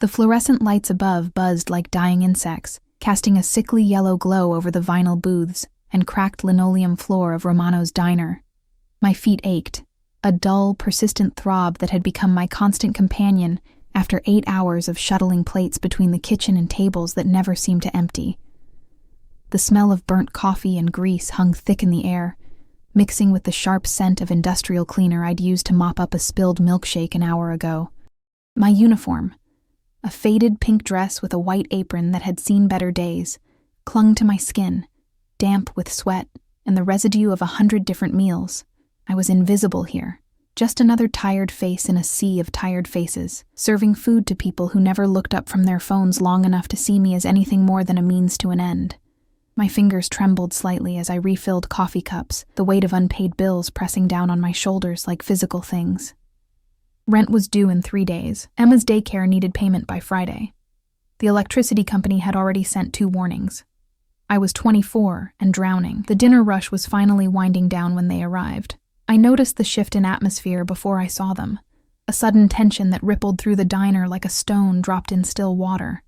The fluorescent lights above buzzed like dying insects, casting a sickly yellow glow over the vinyl booths and cracked linoleum floor of Romano's diner. My feet ached, a dull, persistent throb that had become my constant companion after 8 hours of shuttling plates between the kitchen and tables that never seemed to empty. The smell of burnt coffee and grease hung thick in the air, mixing with the sharp scent of industrial cleaner I'd used to mop up a spilled milkshake an hour ago. My uniform, a faded pink dress with a white apron that had seen better days, clung to my skin, damp with sweat and the residue of 100 different meals. I was invisible here, just another tired face in a sea of tired faces, serving food to people who never looked up from their phones long enough to see me as anything more than a means to an end. My fingers trembled slightly as I refilled coffee cups, the weight of unpaid bills pressing down on my shoulders like physical things. Rent was due in 3 days. Emma's daycare needed payment by Friday. The electricity company had already sent 2 warnings. I was 24 and drowning. The dinner rush was finally winding down when they arrived. I noticed the shift in atmosphere before I saw them, a sudden tension that rippled through the diner like a stone dropped in still water.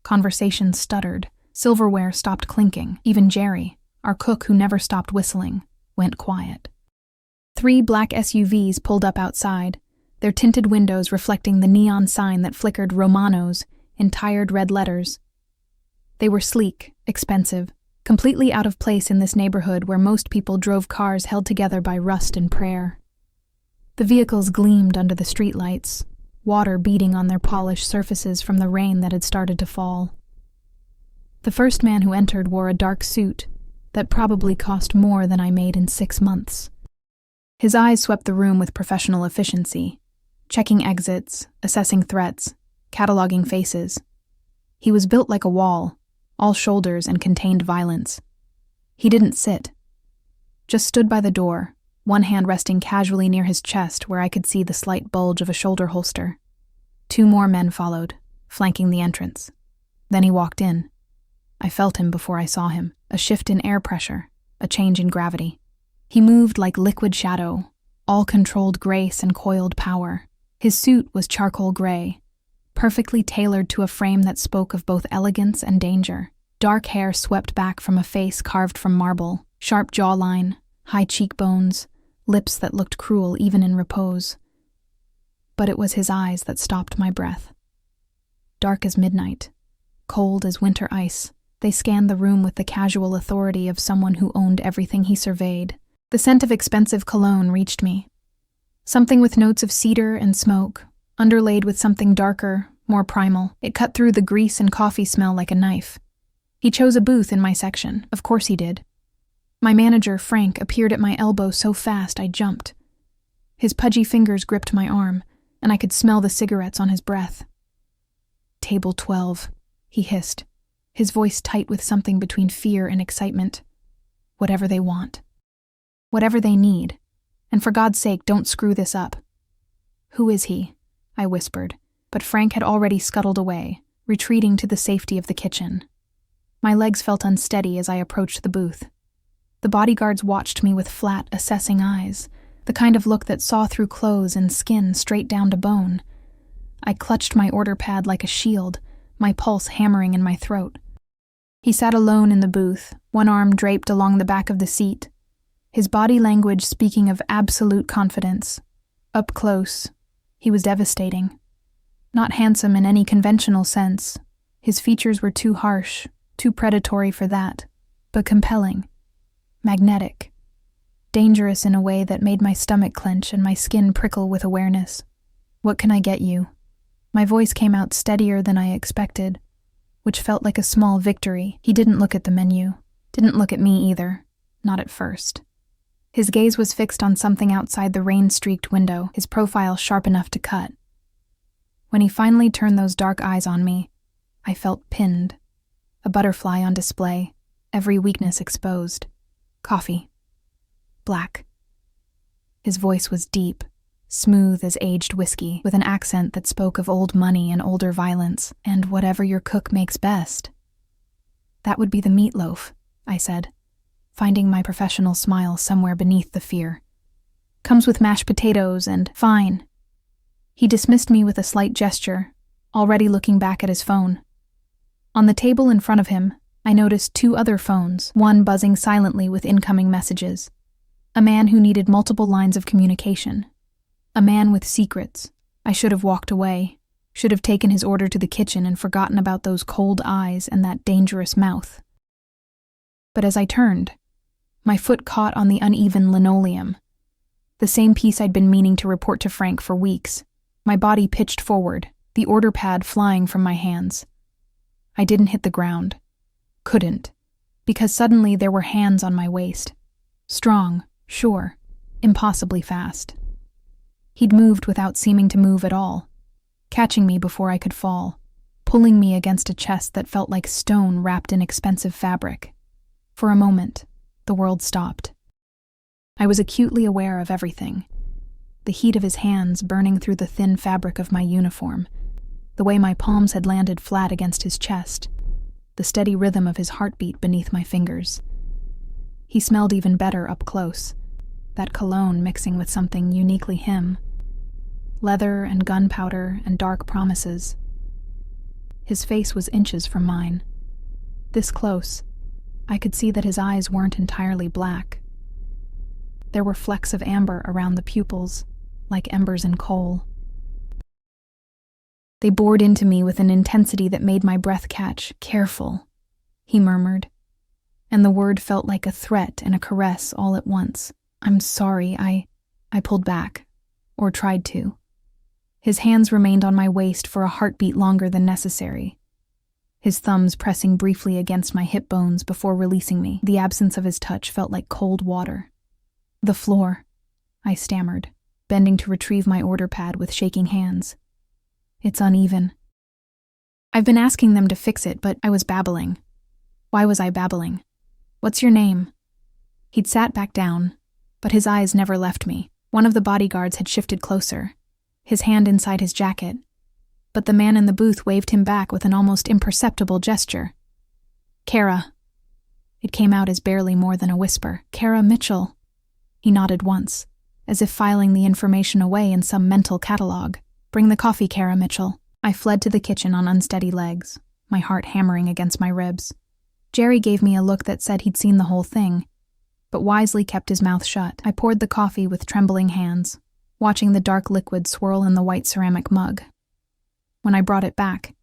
Conversations stuttered. Silverware stopped clinking. Even Jerry, our cook who never stopped whistling, went quiet. 3 black SUVs pulled up outside, their tinted windows reflecting the neon sign that flickered Romano's in tired red letters. They were sleek, expensive, completely out of place in this neighborhood where most people drove cars held together by rust and prayer. The vehicles gleamed under the streetlights, water beading on their polished surfaces from the rain that had started to fall. The first man who entered wore a dark suit that probably cost more than I made in 6 months. His eyes swept the room with professional efficiency, checking exits, assessing threats, cataloging faces. He was built like a wall, all shoulders and contained violence. He didn't sit, just stood by the door, one hand resting casually near his chest where I could see the slight bulge of a shoulder holster. 2 more men followed, flanking the entrance. Then he walked in. I felt him before I saw him, a shift in air pressure, a change in gravity. He moved like liquid shadow, all controlled grace and coiled power. His suit was charcoal gray, perfectly tailored to a frame that spoke of both elegance and danger. Dark hair swept back from a face carved from marble, sharp jawline, high cheekbones, lips that looked cruel even in repose. But it was his eyes that stopped my breath. Dark as midnight, cold as winter ice, they scanned the room with the casual authority of someone who owned everything he surveyed. The scent of expensive cologne reached me. Something with notes of cedar and smoke, underlaid with something darker, more primal. It cut through the grease and coffee smell like a knife. He chose a booth in my section. Of course he did. My manager, Frank, appeared at my elbow so fast I jumped. His pudgy fingers gripped my arm, and I could smell the cigarettes on his breath. "Table 12, he hissed, his voice tight with something between fear and excitement. "Whatever they want. Whatever they need. And for God's sake, don't screw this up." "Who is he?" I whispered, but Frank had already scuttled away, retreating to the safety of the kitchen. My legs felt unsteady as I approached the booth. The bodyguards watched me with flat, assessing eyes, the kind of look that saw through clothes and skin straight down to bone. I clutched my order pad like a shield, my pulse hammering in my throat. He sat alone in the booth, one arm draped along the back of the seat, his body language speaking of absolute confidence. Up close, he was devastating. Not handsome in any conventional sense. His features were too harsh, too predatory for that, but compelling, magnetic, dangerous in a way that made my stomach clench and my skin prickle with awareness. "What can I get you?" My voice came out steadier than I expected, which felt like a small victory. He didn't look at the menu, didn't look at me either, not at first. His gaze was fixed on something outside the rain-streaked window, his profile sharp enough to cut. When he finally turned those dark eyes on me, I felt pinned, a butterfly on display, every weakness exposed. "Coffee. Black." His voice was deep, smooth as aged whiskey, with an accent that spoke of old money and older violence, and whatever your cook makes best. "That would be the meatloaf," I said, finding my professional smile somewhere beneath the fear. "Comes with mashed potatoes and..." "Fine." He dismissed me with a slight gesture, already looking back at his phone. On the table in front of him, I noticed 2 other phones, one buzzing silently with incoming messages. A man who needed multiple lines of communication. A man with secrets. I should have walked away, should have taken his order to the kitchen and forgotten about those cold eyes and that dangerous mouth. But as I turned, my foot caught on the uneven linoleum. The same piece I'd been meaning to report to Frank for weeks. My body pitched forward, the order pad flying from my hands. I didn't hit the ground. Couldn't. Because suddenly there were hands on my waist. Strong, sure, impossibly fast. He'd moved without seeming to move at all, catching me before I could fall, pulling me against a chest that felt like stone wrapped in expensive fabric. For a moment, the world stopped. I was acutely aware of everything. The heat of his hands burning through the thin fabric of my uniform, the way my palms had landed flat against his chest, the steady rhythm of his heartbeat beneath my fingers. He smelled even better up close, that cologne mixing with something uniquely him. Leather and gunpowder and dark promises. His face was inches from mine. This close, I could see that his eyes weren't entirely black. There were flecks of amber around the pupils, like embers in coal. They bored into me with an intensity that made my breath catch. "Careful," he murmured, and the word felt like a threat and a caress all at once. "I'm sorry, I pulled back, or tried to." His hands remained on my waist for a heartbeat longer than necessary, his thumbs pressing briefly against my hip bones before releasing me. The absence of his touch felt like cold water. "The floor," I stammered, bending to retrieve my order pad with shaking hands. "It's uneven." I've been asking them to fix it, but I was babbling. Why was I babbling? "What's your name?" He'd sat back down, but his eyes never left me. One of the bodyguards had shifted closer, his hand inside his jacket, but the man in the booth waved him back with an almost imperceptible gesture. "Kara." It came out as barely more than a whisper. "Kara Mitchell." He nodded once, as if filing the information away in some mental catalog. "Bring the coffee, Kara Mitchell." I fled to the kitchen on unsteady legs, my heart hammering against my ribs. Jerry gave me a look that said he'd seen the whole thing, but wisely kept his mouth shut. I poured the coffee with trembling hands, watching the dark liquid swirl in the white ceramic mug. When I brought it back,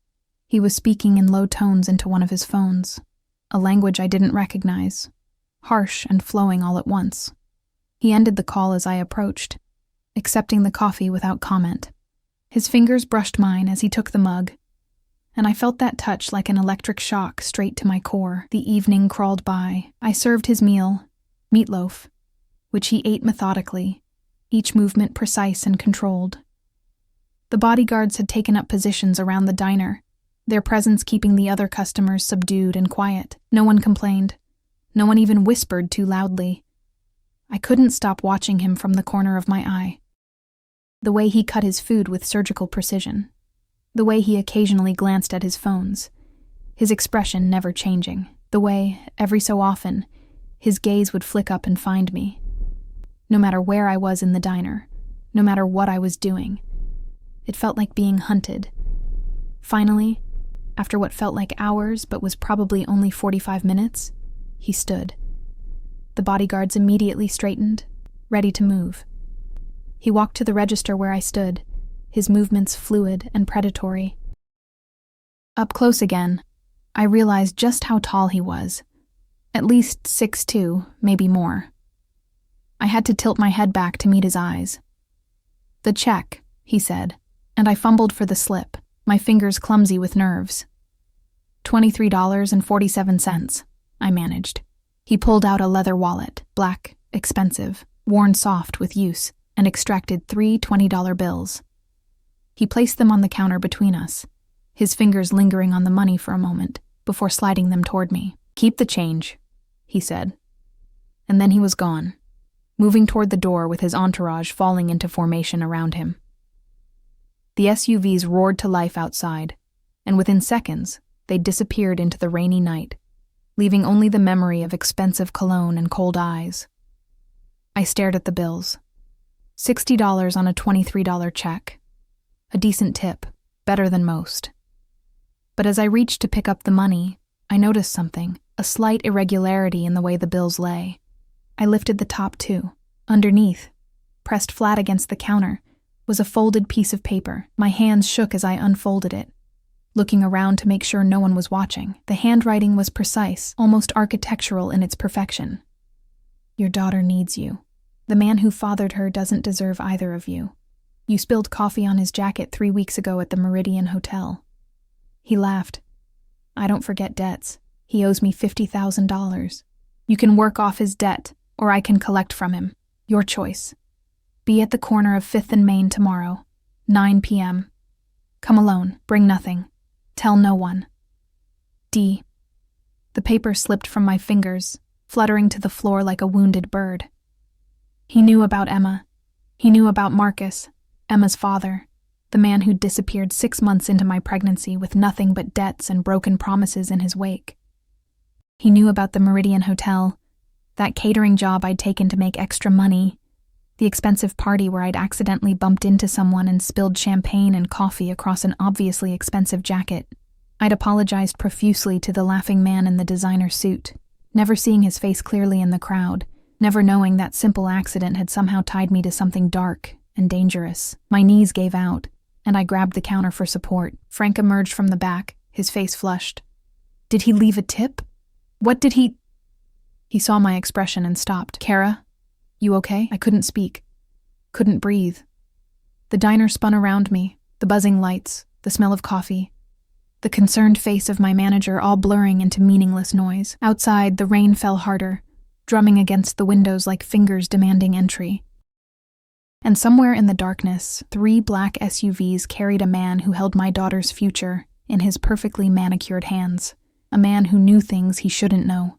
he was speaking in low tones into one of his phones, a language I didn't recognize, harsh and flowing all at once. He ended the call as I approached, accepting the coffee without comment. His fingers brushed mine as he took the mug, and I felt that touch like an electric shock straight to my core. The evening crawled by. I served his meal, meatloaf, which he ate methodically, each movement precise and controlled. The bodyguards had taken up positions around the diner, their presence keeping the other customers subdued and quiet. No one complained. No one even whispered too loudly. I couldn't stop watching him from the corner of my eye. The way he cut his food with surgical precision. The way he occasionally glanced at his phones, his expression never changing. The way, every so often, his gaze would flick up and find me. No matter where I was in the diner, no matter what I was doing, it felt like being hunted. Finally, after what felt like hours but was probably only 45 minutes, he stood. The bodyguards immediately straightened, ready to move. He walked to the register where I stood, his movements fluid and predatory. Up close again, I realized just how tall he was. At least 6'2", maybe more. I had to tilt my head back to meet his eyes. "The check," he said, and I fumbled for the slip, my fingers clumsy with nerves. $23.47, I managed. He pulled out a leather wallet, black, expensive, worn soft with use, and extracted 3 $20 bills. He placed them on the counter between us, his fingers lingering on the money for a moment, before sliding them toward me. "Keep the change," he said. And then he was gone, moving toward the door with his entourage falling into formation around him. The SUVs roared to life outside, and within seconds, they disappeared into the rainy night, leaving only the memory of expensive cologne and cold eyes. I stared at the bills. $60 on a $23 check. A decent tip, better than most. But as I reached to pick up the money, I noticed something, a slight irregularity in the way the bills lay. I lifted the top too. Underneath, pressed flat against the counter, was a folded piece of paper. My hands shook as I unfolded it, looking around to make sure no one was watching. The handwriting was precise, almost architectural in its perfection. Your daughter needs you. The man who fathered her doesn't deserve either of you. You spilled coffee on his jacket 3 weeks ago at the Meridian Hotel. He laughed. I don't forget debts. He owes me $50,000. You can work off his debt, or I can collect from him. Your choice. Be at the corner of 5th and Main tomorrow, 9 p.m. Come alone, bring nothing. Tell no one. D. The paper slipped from my fingers, fluttering to the floor like a wounded bird. He knew about Emma. He knew about Marcus, Emma's father, the man who'd disappeared 6 months into my pregnancy with nothing but debts and broken promises in his wake. He knew about the Meridian Hotel, that catering job I'd taken to make extra money, the expensive party where I'd accidentally bumped into someone and spilled champagne and coffee across an obviously expensive jacket. I'd apologized profusely to the laughing man in the designer suit, never seeing his face clearly in the crowd, never knowing that simple accident had somehow tied me to something dark and dangerous. My knees gave out, and I grabbed the counter for support. Frank emerged from the back, his face flushed. Did he leave a tip? What did he... He saw my expression and stopped. Kara, you okay? I couldn't speak. Couldn't breathe. The diner spun around me, the buzzing lights, the smell of coffee, the concerned face of my manager all blurring into meaningless noise. Outside, the rain fell harder, drumming against the windows like fingers demanding entry. And somewhere in the darkness, 3 black SUVs carried a man who held my daughter's future in his perfectly manicured hands, a man who knew things he shouldn't know.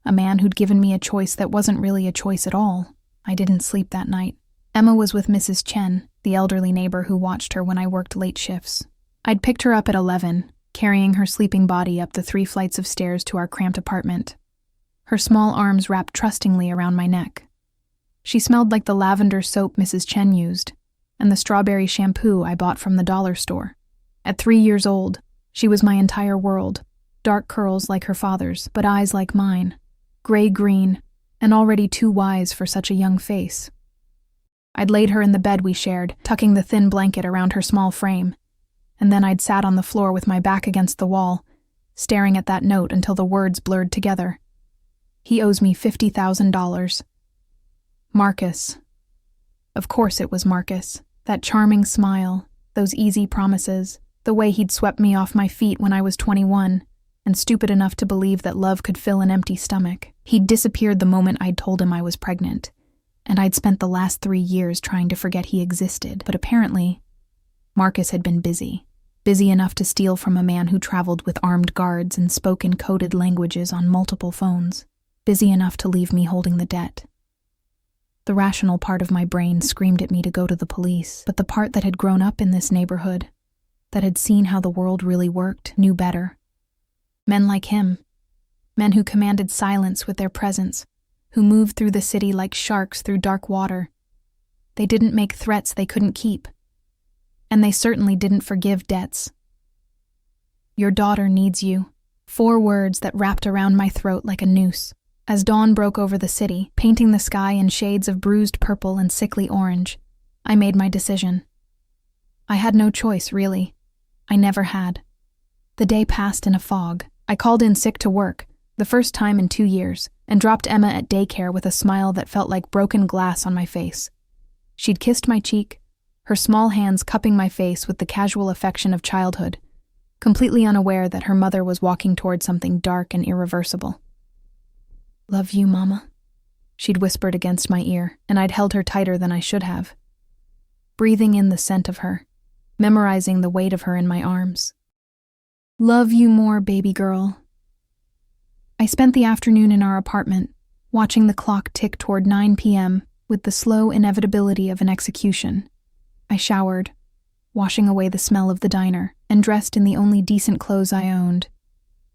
A man who'd given me a choice that wasn't really a choice at all. I didn't sleep that night. Emma was with Mrs. Chen, the elderly neighbor who watched her when I worked late shifts. I'd picked her up at 11, carrying her sleeping body up the 3 flights of stairs to our cramped apartment, her small arms wrapped trustingly around my neck. She smelled like the lavender soap Mrs. Chen used, and the strawberry shampoo I bought from the dollar store. At 3 years old, she was my entire world, dark curls like her father's, but eyes like mine. Gray-green, and already too wise for such a young face. I'd laid her in the bed we shared, tucking the thin blanket around her small frame, and then I'd sat on the floor with my back against the wall, staring at that note until the words blurred together. He owes me $50,000. Marcus. Of course it was Marcus. That charming smile, those easy promises, the way he'd swept me off my feet when I was 21, and stupid enough to believe that love could fill an empty stomach. He'd disappeared the moment I'd told him I was pregnant, and I'd spent the last 3 years trying to forget he existed. But apparently, Marcus had been busy enough to steal from a man who traveled with armed guards and spoke in coded languages on multiple phones, busy enough to leave me holding the debt. The rational part of my brain screamed at me to go to the police, but the part that had grown up in this neighborhood, that had seen how the world really worked, knew better. Men like him, men who commanded silence with their presence, who moved through the city like sharks through dark water. They didn't make threats they couldn't keep. And they certainly didn't forgive debts. Your daughter needs you. 4 words that wrapped around my throat like a noose. As dawn broke over the city, painting the sky in shades of bruised purple and sickly orange, I made my decision. I had no choice, really. I never had. The day passed in a fog. I called in sick to work, the first time in 2 years, and dropped Emma at daycare with a smile that felt like broken glass on my face. She'd kissed my cheek, her small hands cupping my face with the casual affection of childhood, completely unaware that her mother was walking toward something dark and irreversible. "Love you, Mama," she'd whispered against my ear, and I'd held her tighter than I should have, breathing in the scent of her, memorizing the weight of her in my arms. "Love you more, baby girl." I spent the afternoon in our apartment, watching the clock tick toward 9 p.m. with the slow inevitability of an execution. I showered, washing away the smell of the diner, and dressed in the only decent clothes I owned.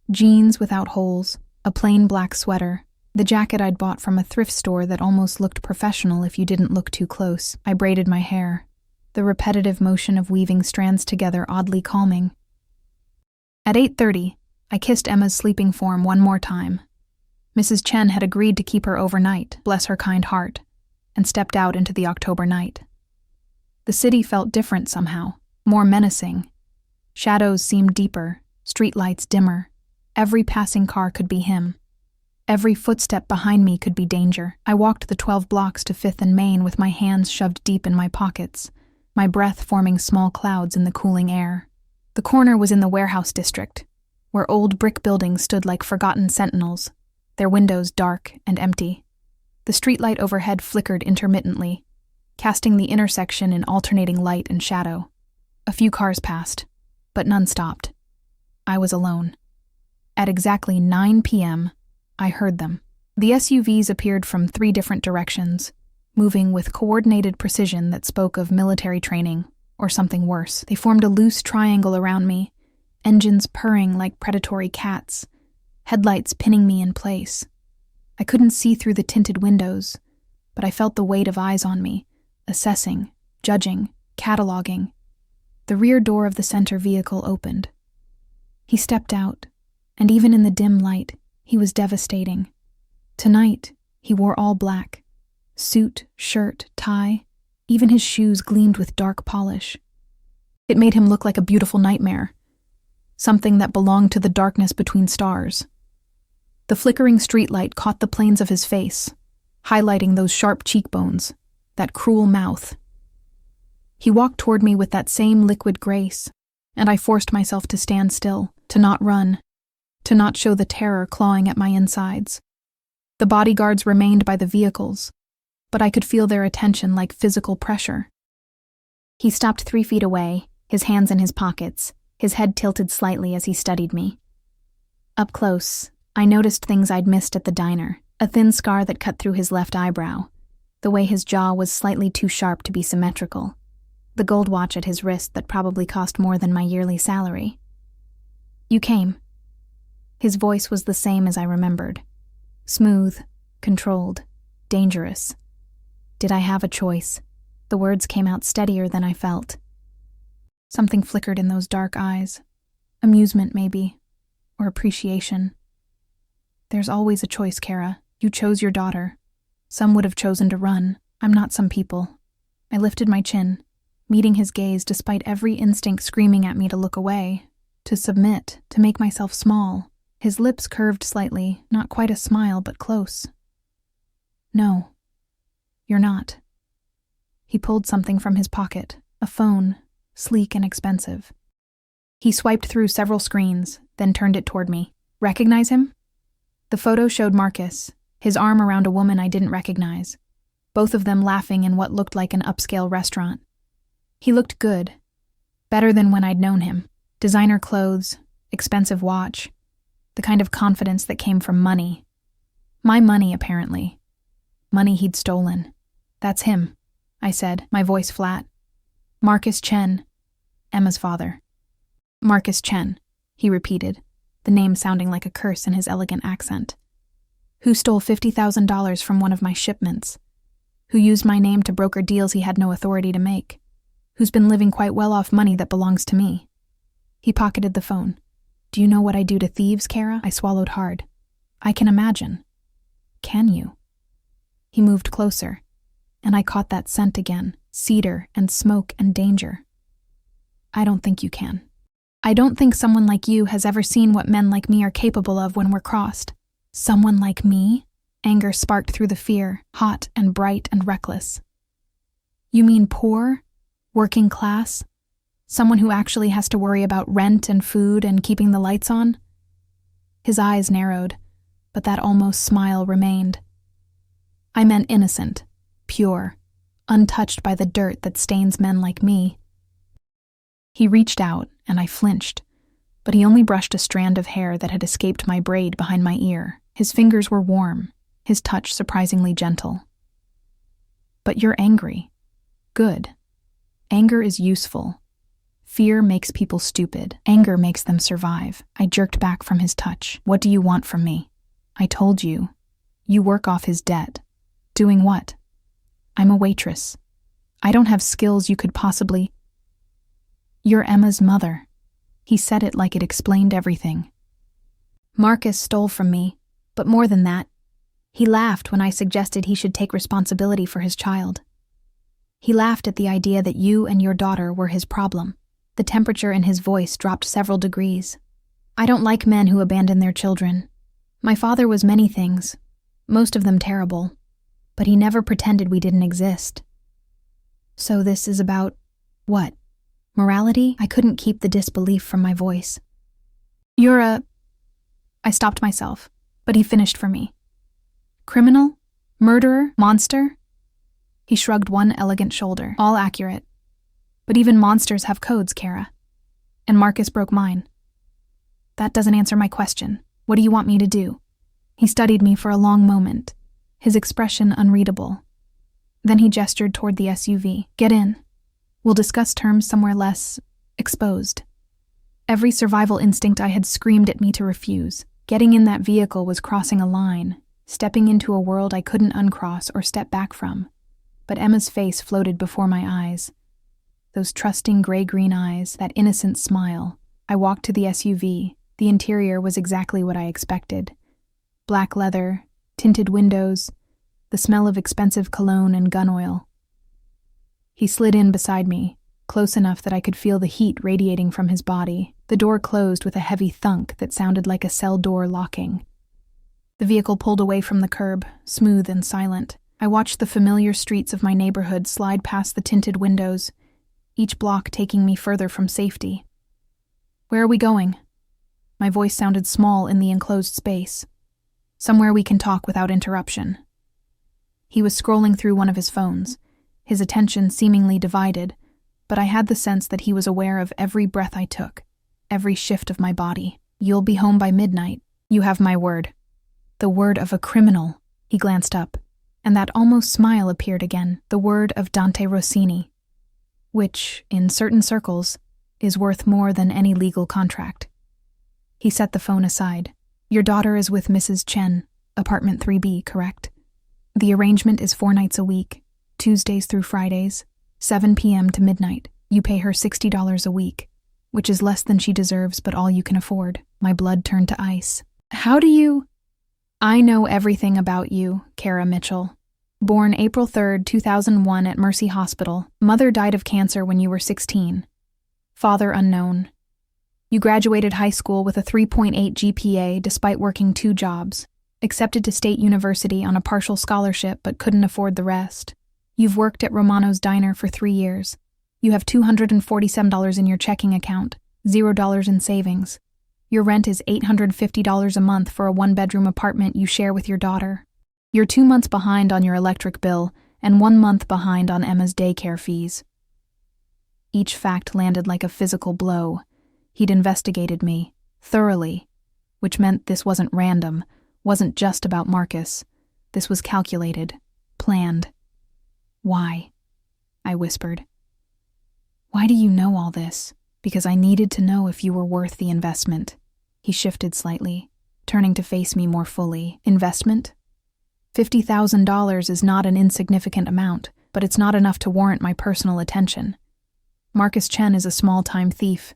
Jeans without holes, a plain black sweater, the jacket I'd bought from a thrift store that almost looked professional if you didn't look too close. I braided my hair, the repetitive motion of weaving strands together oddly calming. At 8:30, I kissed Emma's sleeping form one more time. Mrs. Chen had agreed to keep her overnight, bless her kind heart, and stepped out into the October night. The city felt different somehow, more menacing. Shadows seemed deeper, streetlights dimmer. Every passing car could be him. Every footstep behind me could be danger. I walked the 12 blocks to 5th and Main with my hands shoved deep in my pockets, my breath forming small clouds in the cooling air. The corner was in the warehouse district, where old brick buildings stood like forgotten sentinels, their windows dark and empty. The streetlight overhead flickered intermittently, casting the intersection in alternating light and shadow. A few cars passed, but none stopped. I was alone. At exactly 9 p.m., I heard them. The SUVs appeared from 3 different directions, moving with coordinated precision that spoke of military training, or something worse. They formed a loose triangle around me, engines purring like predatory cats, headlights pinning me in place. I couldn't see through the tinted windows, but I felt the weight of eyes on me, assessing, judging, cataloging. The rear door of the center vehicle opened. He stepped out, and even in the dim light, he was devastating. Tonight, he wore all black. Suit, shirt, tie, even his shoes gleamed with dark polish. It made him look like a beautiful nightmare, something that belonged to the darkness between stars. The flickering streetlight caught the planes of his face, highlighting those sharp cheekbones, that cruel mouth. He walked toward me with that same liquid grace, and I forced myself to stand still, to not run, to not show the terror clawing at my insides. The bodyguards remained by the vehicles, but I could feel their attention like physical pressure. He stopped 3 feet away, his hands in his pockets, his head tilted slightly as he studied me. Up close, I noticed things I'd missed at the diner, a thin scar that cut through his left eyebrow, the way his jaw was slightly too sharp to be symmetrical, the gold watch at his wrist that probably cost more than my yearly salary. "You came." His voice was the same as I remembered. Smooth, controlled, dangerous. Did I have a choice? The words came out steadier than I felt. Something flickered in those dark eyes. Amusement, maybe, or appreciation. There's always a choice, Kara. You chose your daughter. Some would have chosen to run. I'm not some people. I lifted my chin, meeting his gaze despite every instinct screaming at me to look away, to submit, to make myself small. His lips curved slightly, not quite a smile, but close. "No, you're not." He pulled something from his pocket, a phone, sleek and expensive. He swiped through several screens, then turned it toward me. "Recognize him?" The photo showed Marcus, his arm around a woman I didn't recognize, both of them laughing in what looked like an upscale restaurant. He looked good, better than when I'd known him. Designer clothes, expensive watch, the kind of confidence that came from money. My money, apparently. Money he'd stolen. "That's him," I said, my voice flat. "Marcus Chen, Emma's father." "Marcus Chen," he repeated, the name sounding like a curse in his elegant accent. "Who stole $50,000 from one of my shipments? Who used my name to broker deals he had no authority to make? Who's been living quite well off money that belongs to me?" He pocketed the phone. "Do you know what I do to thieves, Kara?" I swallowed hard. "I can imagine." "Can you?" He moved closer, and I caught that scent again, cedar and smoke and danger. "I don't think you can. I don't think someone like you has ever seen what men like me are capable of when we're crossed." "Someone like me?" Anger sparked through the fear, hot and bright and reckless. "You mean poor? Working class? Someone who actually has to worry about rent and food and keeping the lights on?" His eyes narrowed, but that almost smile remained. "I meant innocent, pure, untouched by the dirt that stains men like me." He reached out, and I flinched, but he only brushed a strand of hair that had escaped my braid behind my ear. His fingers were warm, his touch surprisingly gentle. "But you're angry. Good. Anger is useful. Fear makes people stupid. Anger makes them survive." I jerked back from his touch. "What do you want from me?" "I told you. You work off his debt." "Doing what?" "I'm a waitress. I don't have skills you could possibly—" "You're Emma's mother. He said it like it explained everything. Marcus stole from me, but more than that, he laughed when I suggested he should take responsibility for his child. He laughed at the idea that you and your daughter were his problem. The temperature in his voice dropped several degrees. I don't like men who abandon their children. My father was many things, most of them terrible, but he never pretended we didn't exist. So this is about what? Morality? I couldn't keep the disbelief from my voice. I stopped myself, but he finished for me. Criminal? Murderer? Monster? He shrugged one elegant shoulder. All accurate. But even monsters have codes, Kara. And Marcus broke mine. That doesn't answer my question. What do you want me to do? He studied me for a long moment, his expression unreadable. Then he gestured toward the SUV. Get in. We'll discuss terms somewhere less exposed. Every survival instinct I had screamed at me to refuse. Getting in that vehicle was crossing a line, stepping into a world I couldn't uncross or step back from. But Emma's face floated before my eyes. Those trusting gray-green eyes, that innocent smile. I walked to the SUV. The interior was exactly what I expected. Black leather, tinted windows, the smell of expensive cologne and gun oil. He slid in beside me, close enough that I could feel the heat radiating from his body. The door closed with a heavy thunk that sounded like a cell door locking. The vehicle pulled away from the curb, smooth and silent. I watched the familiar streets of my neighborhood slide past the tinted windows, each block taking me further from safety. Where are we going? My voice sounded small in the enclosed space. Somewhere we can talk without interruption. He was scrolling through one of his phones, his attention seemingly divided, but I had the sense that he was aware of every breath I took, every shift of my body. You'll be home by midnight. You have my word. The word of a criminal. He glanced up, and that almost smile appeared again, the word of Dante Rossini, which, in certain circles, is worth more than any legal contract. He set the phone aside. Your daughter is with Mrs. Chen, apartment 3B, correct? The arrangement is 4 nights a week, Tuesdays through Fridays, 7 p.m. to midnight. You pay her $60 a week, which is less than she deserves but all you can afford. My blood turned to ice. How do you... I know everything about you, Kara Mitchell. Born April 3, 2001 at Mercy Hospital. Mother died of cancer when you were 16. Father unknown. You graduated high school with a 3.8 GPA despite working 2 jobs. Accepted to State University on a partial scholarship but couldn't afford the rest. You've worked at Romano's Diner for 3 years. You have $247 in your checking account, $0 in savings. Your rent is $850 a month for a 1-bedroom apartment you share with your daughter. You're 2 months behind on your electric bill and 1 month behind on Emma's daycare fees. Each fact landed like a physical blow. He'd investigated me, thoroughly, which meant this wasn't random, wasn't just about Marcus. This was calculated, planned. Why? I whispered. Why do you know all this? Because I needed to know if you were worth the investment. He shifted slightly, turning to face me more fully. Investment? $50,000 is not an insignificant amount, but it's not enough to warrant my personal attention. Marcus Chen is a small-time thief,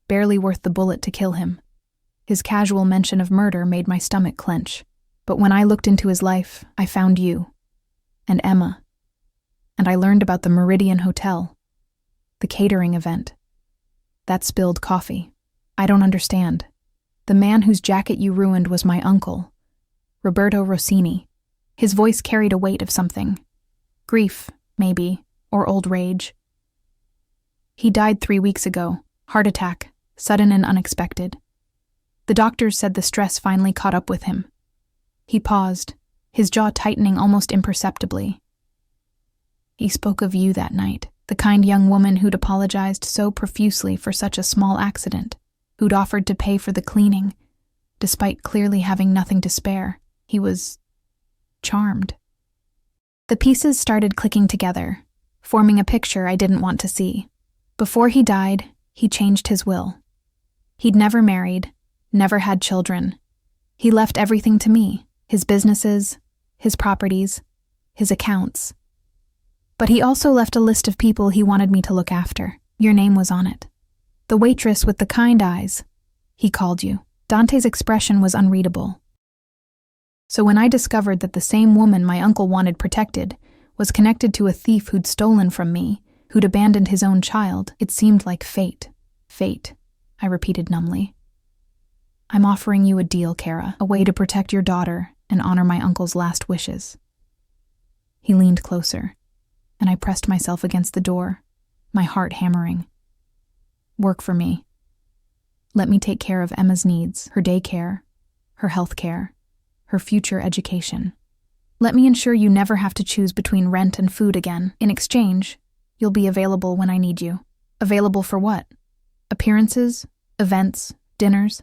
barely worth the bullet to kill him. His casual mention of murder made my stomach clench. But when I looked into his life, I found you. And Emma. And I learned about the Meridian Hotel. The catering event. That spilled coffee. I don't understand. The man whose jacket you ruined was my uncle, Roberto Rossini. His voice carried a weight of something. Grief, maybe, or old rage. He died 3 weeks ago. Heart attack, sudden and unexpected. The doctors said the stress finally caught up with him. He paused, his jaw tightening almost imperceptibly. He spoke of you that night, the kind young woman who'd apologized so profusely for such a small accident, who'd offered to pay for the cleaning, despite clearly having nothing to spare. He was charmed. The pieces started clicking together, forming a picture I didn't want to see. Before he died, he changed his will. He'd never married, never had children. He left everything to me, his businesses, his properties, his accounts. But he also left a list of people he wanted me to look after. Your name was on it. The waitress with the kind eyes. He called you. Dante's expression was unreadable. So when I discovered that the same woman my uncle wanted protected was connected to a thief who'd stolen from me, who'd abandoned his own child, it seemed like fate. Fate, I repeated numbly. I'm offering you a deal, Kara, a way to protect your daughter and honor my uncle's last wishes. He leaned closer, and I pressed myself against the door, my heart hammering. Work for me. Let me take care of Emma's needs, her daycare, her health care, her future education. Let me ensure you never have to choose between rent and food again. In exchange, you'll be available when I need you. Available for what? Appearances, events, dinners.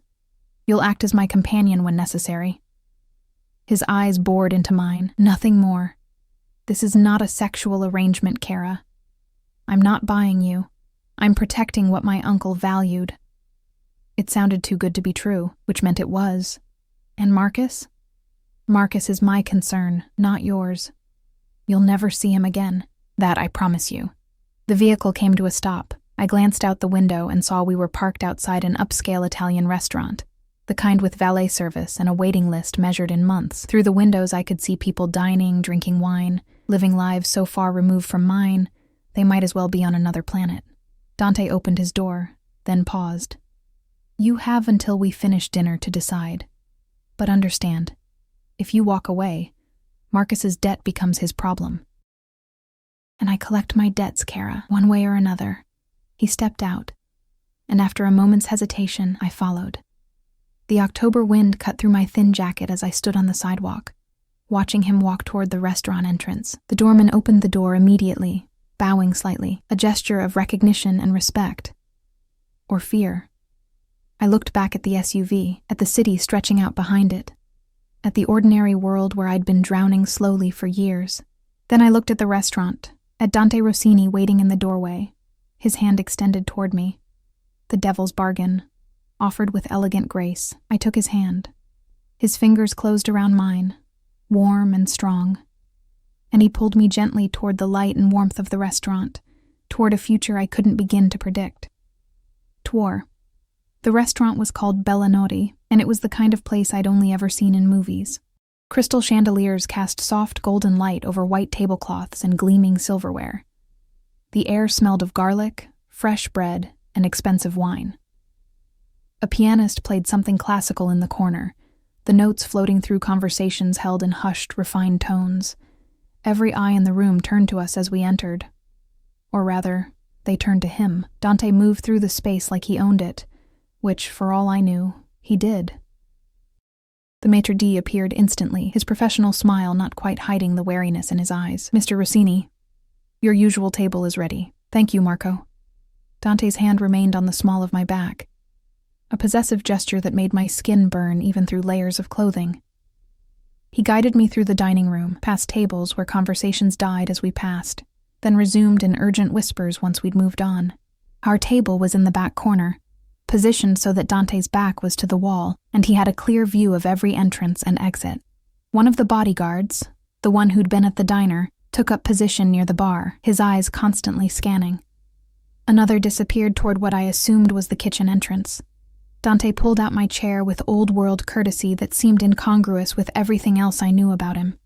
You'll act as my companion when necessary. His eyes bored into mine, nothing more. This is not a sexual arrangement, Kara. I'm not buying you. I'm protecting what my uncle valued. It sounded too good to be true, which meant it was. And Marcus? Marcus is my concern, not yours. You'll never see him again. That I promise you. The vehicle came to a stop. I glanced out the window and saw we were parked outside an upscale Italian restaurant, the kind with valet service and a waiting list measured in months. Through the windows I could see people dining, drinking wine, living lives so far removed from mine, they might as well be on another planet. Dante opened his door, then paused. You have until we finish dinner to decide. But understand, if you walk away, Marcus's debt becomes his problem. And I collect my debts, Kara, one way or another. He stepped out, and after a moment's hesitation, I followed. The October wind cut through my thin jacket as I stood on the sidewalk, watching him walk toward the restaurant entrance. The doorman opened the door immediately, bowing slightly, a gesture of recognition and respect. Or fear. I looked back at the SUV, at the city stretching out behind it, at the ordinary world where I'd been drowning slowly for years. Then I looked at the restaurant, at Dante Rossini waiting in the doorway, his hand extended toward me. The devil's bargain, offered with elegant grace. I took his hand. His fingers closed around mine, warm and strong, and he pulled me gently toward the light and warmth of the restaurant, toward a future I couldn't begin to predict. Twar. The restaurant was called Bellinoti, and it was the kind of place I'd only ever seen in movies. Crystal chandeliers cast soft golden light over white tablecloths and gleaming silverware. The air smelled of garlic, fresh bread, and expensive wine. A pianist played something classical in the corner, the notes floating through conversations held in hushed, refined tones. Every eye in the room turned to us as we entered. Or rather, they turned to him. Dante moved through the space like he owned it, which, for all I knew, he did. The maitre d' appeared instantly, his professional smile not quite hiding the wariness in his eyes. Mr. Rossini, your usual table is ready. Thank you, Marco. Dante's hand remained on the small of my back, a possessive gesture that made my skin burn even through layers of clothing. He guided me through the dining room, past tables where conversations died as we passed, then resumed in urgent whispers once we'd moved on. Our table was in the back corner, positioned so that Dante's back was to the wall, and he had a clear view of every entrance and exit. One of the bodyguards, the one who'd been at the diner, took up position near the bar, his eyes constantly scanning. Another disappeared toward what I assumed was the kitchen entrance. Dante pulled out my chair with old-world courtesy that seemed incongruous with everything else I knew about him.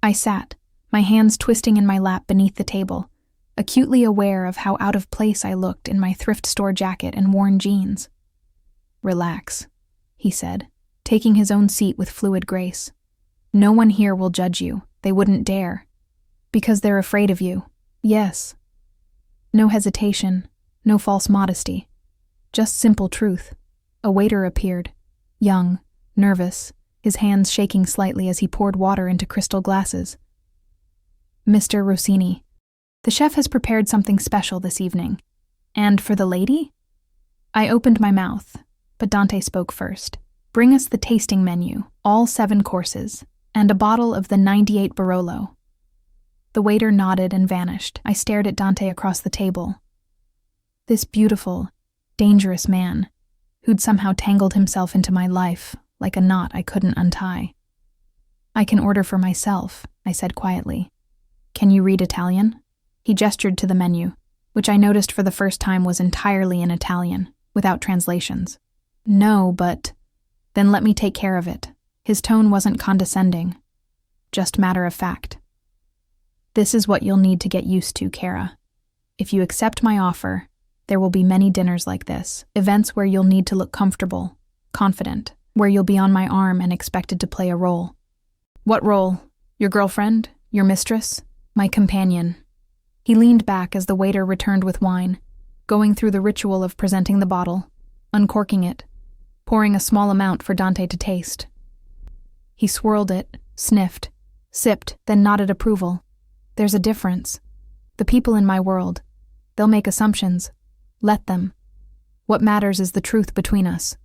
I sat, my hands twisting in my lap beneath the table, acutely aware of how out of place I looked in my thrift store jacket and worn jeans. Relax, he said, taking his own seat with fluid grace. No one here will judge you. They wouldn't dare. Because they're afraid of you. Yes. No hesitation, no false modesty. Just simple truth. A waiter appeared, young, nervous, his hands shaking slightly as he poured water into crystal glasses. Mr. Rossini, the chef has prepared something special this evening. And for the lady? I opened my mouth, but Dante spoke first. Bring us the tasting menu, all 7 courses, and a bottle of the 98 Barolo. The waiter nodded and vanished. I stared at Dante across the table. This beautiful, dangerous man, who'd somehow tangled himself into my life like a knot I couldn't untie. I can order for myself, I said quietly. Can you read Italian? He gestured to the menu. which I noticed for the first time was entirely in Italian, without translations. "No, but—" "Then let me take care of it." His tone wasn't condescending, just matter of fact. "This is what you'll need to get used to, Kara. If you accept my offer, there will be many dinners like this, events where you'll need to look comfortable, confident, where you'll be on my arm and expected to play a role." "What role? Your girlfriend? Your mistress?" "My companion." He leaned back as the waiter returned with wine, going through the ritual of presenting the bottle, uncorking it, pouring a small amount for Dante to taste. He swirled it, sniffed, sipped, then nodded approval. "There's a difference. The people in my world, they'll make assumptions. Let them. What matters is the truth between us."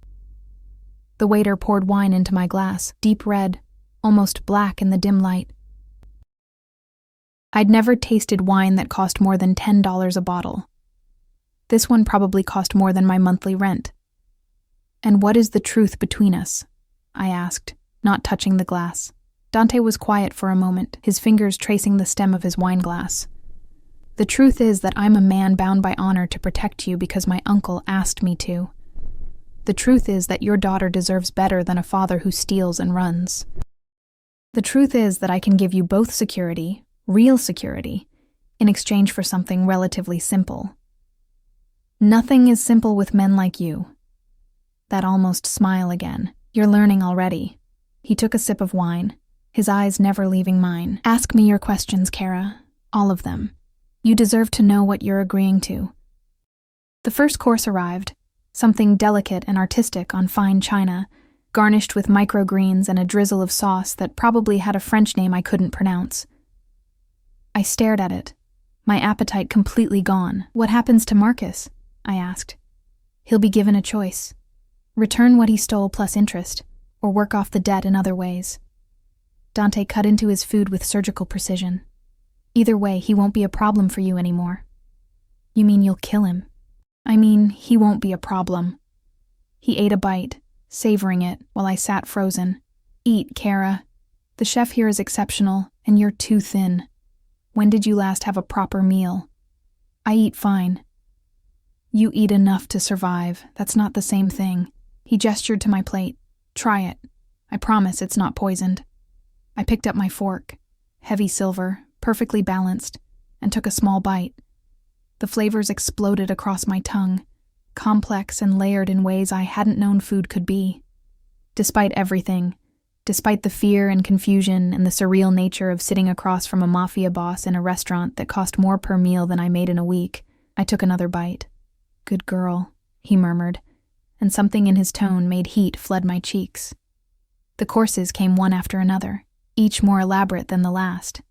The waiter poured wine into my glass, deep red, almost black in the dim light. I'd never tasted wine that cost more than $10 a bottle. This one probably cost more than my monthly rent. "And what is the truth between us?" I asked, not touching the glass. Dante was quiet for a moment, his fingers tracing the stem of his wine glass. "The truth is that I'm a man bound by honor to protect you because my uncle asked me to. The truth is that your daughter deserves better than a father who steals and runs. The truth is that I can give you both security, real security, in exchange for something relatively simple. Nothing is simple with men like you." That almost smile again. "You're learning already." He took a sip of wine, his eyes never leaving mine. "Ask me your questions, Kara. All of them. You deserve to know what you're agreeing to." The first course arrived, something delicate and artistic on fine china, garnished with microgreens and a drizzle of sauce that probably had a French name I couldn't pronounce. I stared at it, my appetite completely gone. "What happens to Marcus?" I asked. "He'll be given a choice. Return what he stole plus interest, or work off the debt in other ways." Dante cut into his food with surgical precision. "Either way, he won't be a problem for you anymore." "You mean you'll kill him?" "I mean, he won't be a problem." He ate a bite, savoring it while I sat frozen. "Eat, Kara. The chef here is exceptional, and you're too thin. When did you last have a proper meal?" "I eat fine." "You eat enough to survive. That's not the same thing." He gestured to my plate. "Try it. I promise it's not poisoned." I picked up my fork, heavy silver, perfectly balanced, and took a small bite. The flavors exploded across my tongue, complex and layered in ways I hadn't known food could be. Despite everything, despite the fear and confusion and the surreal nature of sitting across from a Mafia boss in a restaurant that cost more per meal than I made in a week, I took another bite. "Good girl," he murmured, and something in his tone made heat flood my cheeks. The courses came one after another, each more elaborate than the last.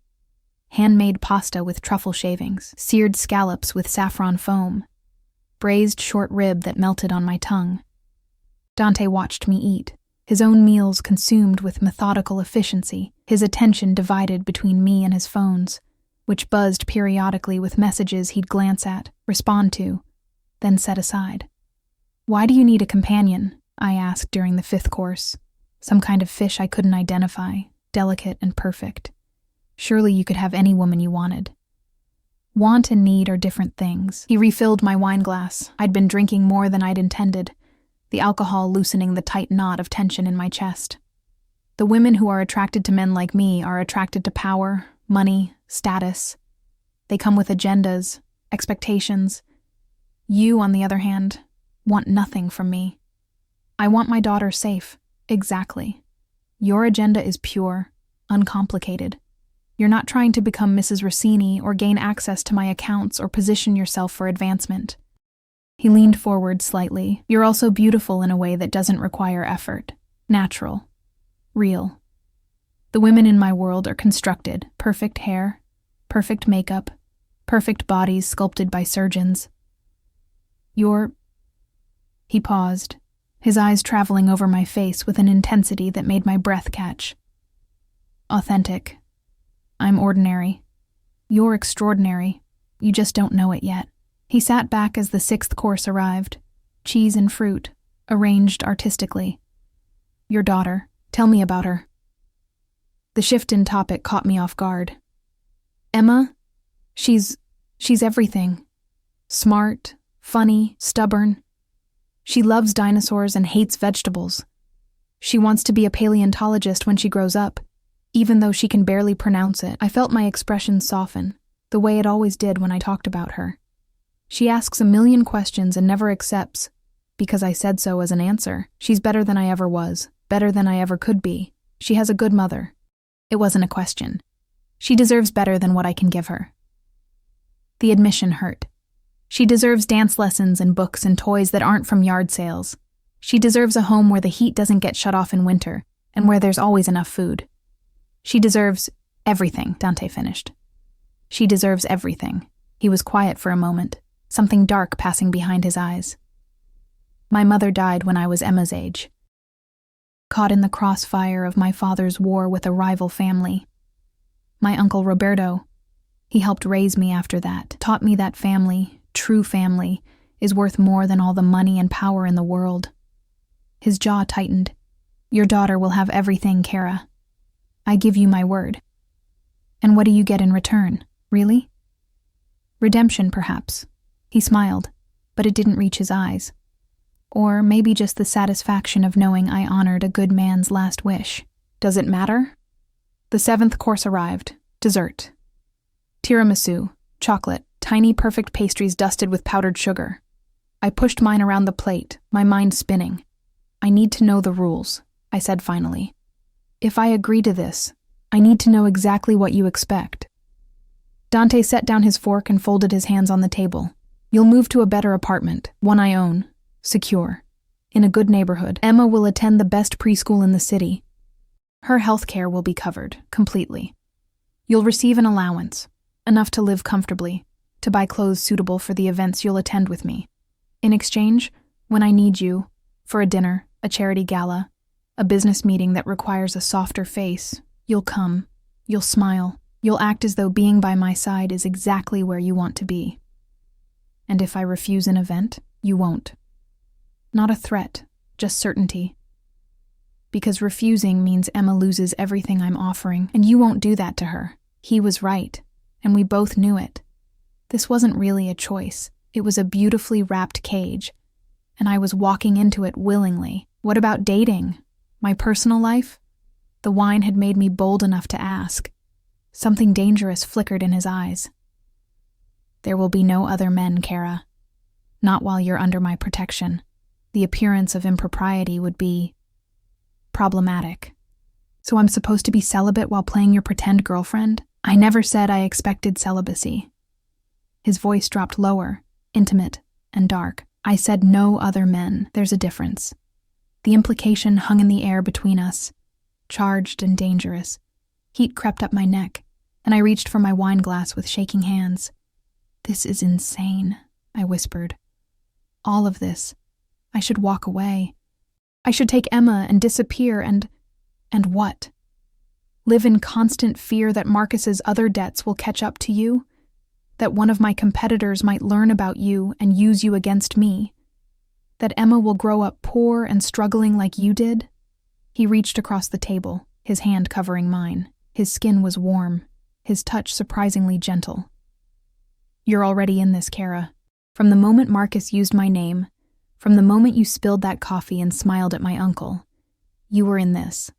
Handmade pasta with truffle shavings, seared scallops with saffron foam, braised short rib that melted on my tongue. Dante watched me eat, his own meals consumed with methodical efficiency, his attention divided between me and his phones, which buzzed periodically with messages he'd glance at, respond to, then set aside. "Why do you need a companion?" I asked during the fifth course. Some kind of fish I couldn't identify, delicate and perfect. Surely you could have any woman you wanted. Want and need are different things. He refilled my wine glass. I'd been drinking more than I'd intended, the alcohol loosening the tight knot of tension in my chest. The women who are attracted to men like me are attracted to power, money, status. They come with agendas, expectations. You, on the other hand, want nothing from me. I want my daughter safe. Exactly. Your agenda is pure, uncomplicated. You're not trying to become Mrs. Rossini or gain access to my accounts or position yourself for advancement. He leaned forward slightly. You're also beautiful in a way that doesn't require effort. Natural. Real. The women in my world are constructed. Perfect hair, perfect makeup, perfect bodies sculpted by surgeons. He paused, his eyes traveling over my face with an intensity that made my breath catch. Authentic. I'm ordinary. You're extraordinary. You just don't know it yet. He sat back as the sixth course arrived. Cheese and fruit, arranged artistically. Your daughter. Tell me about her. The shift in topic caught me off guard. Emma? She's everything. Smart, funny, stubborn. She loves dinosaurs and hates vegetables. She wants to be a paleontologist when she grows up, even though she can barely pronounce it. I felt my expression soften, the way it always did when I talked about her. She asks a million questions and never accepts, because I said so as an answer. She's better than I ever was, better than I ever could be. She has a good mother. It wasn't a question. She deserves better than what I can give her. The admission hurt. She deserves dance lessons and books and toys that aren't from yard sales. She deserves a home where the heat doesn't get shut off in winter and where there's always enough food. She deserves everything, Dante finished. She deserves everything. He was quiet for a moment, something dark passing behind his eyes. My mother died when I was Emma's age. Caught in the crossfire of my father's war with a rival family. My uncle Roberto, he helped raise me after that, taught me that family, true family, is worth more than all the money and power in the world. His jaw tightened. Your daughter will have everything, Kara. I give you my word. And what do you get in return, really? Redemption, perhaps. He smiled, but it didn't reach his eyes. Or maybe just the satisfaction of knowing I honored a good man's last wish. Does it matter? The 7th course arrived. Dessert. Tiramisu, chocolate, tiny perfect pastries dusted with powdered sugar. I pushed mine around the plate, my mind spinning. I need to know the rules, I said finally. If I agree to this, I need to know exactly what you expect. Dante set down his fork and folded his hands on the table. You'll move to a better apartment, one I own, secure, in a good neighborhood. Emma will attend the best preschool in the city. Her health care will be covered, completely. You'll receive an allowance, enough to live comfortably, to buy clothes suitable for the events you'll attend with me. In exchange, when I need you, for a dinner, a charity gala, a business meeting that requires a softer face, you'll come, you'll smile, you'll act as though being by my side is exactly where you want to be. And if I refuse an event, you won't. Not a threat, just certainty. Because refusing means Emma loses everything I'm offering, and you won't do that to her. He was right, and we both knew it. This wasn't really a choice. It was a beautifully wrapped cage, and I was walking into it willingly. What about dating? My personal life? The wine had made me bold enough to ask. Something dangerous flickered in his eyes. There will be no other men, Kara. Not while you're under my protection. The appearance of impropriety would be problematic. So I'm supposed to be celibate while playing your pretend girlfriend? I never said I expected celibacy. His voice dropped lower, intimate, and dark. I said no other men. There's a difference. The implication hung in the air between us, charged and dangerous. Heat crept up my neck, and I reached for my wine glass with shaking hands. This is insane, I whispered. All of this. I should walk away. I should take Emma and disappear and what? Live in constant fear that Marcus's other debts will catch up to you? That one of my competitors might learn about you and use you against me? That Emma will grow up poor and struggling like you did? He reached across the table, his hand covering mine. His skin was warm, his touch surprisingly gentle. You're already in this, Kara. From the moment Marcus used my name, from the moment you spilled that coffee and smiled at my uncle, you were in this.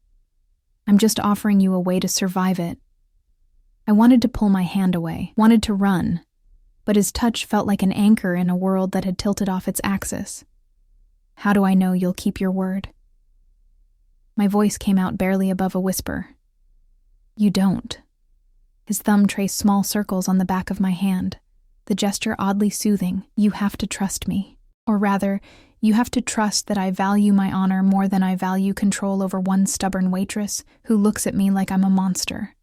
I'm just offering you a way to survive it. I wanted to pull my hand away, wanted to run, but his touch felt like an anchor in a world that had tilted off its axis. How do I know you'll keep your word? My voice came out barely above a whisper. You don't. His thumb traced small circles on the back of my hand, the gesture oddly soothing. You have to trust me. Or rather, you have to trust that I value my honor more than I value control over one stubborn waitress who looks at me like I'm a monster.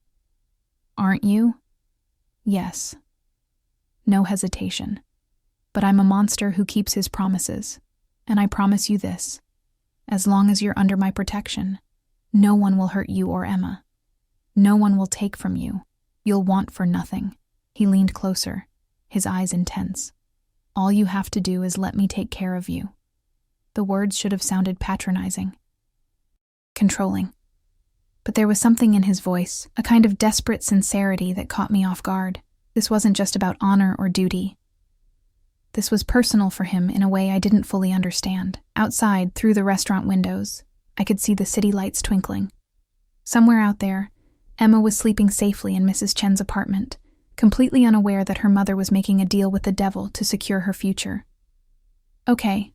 Aren't you? Yes. No hesitation. But I'm a monster who keeps his promises. And I promise you this. As long as you're under my protection, no one will hurt you or Emma. No one will take from you. You'll want for nothing. He leaned closer, his eyes intense. All you have to do is let me take care of you. The words should have sounded patronizing. Controlling. But there was something in his voice, a kind of desperate sincerity that caught me off guard. This wasn't just about honor or duty. This was personal for him in a way I didn't fully understand. Outside, through the restaurant windows, I could see the city lights twinkling. Somewhere out there, Emma was sleeping safely in Mrs. Chen's apartment, completely unaware that her mother was making a deal with the devil to secure her future. "Okay,"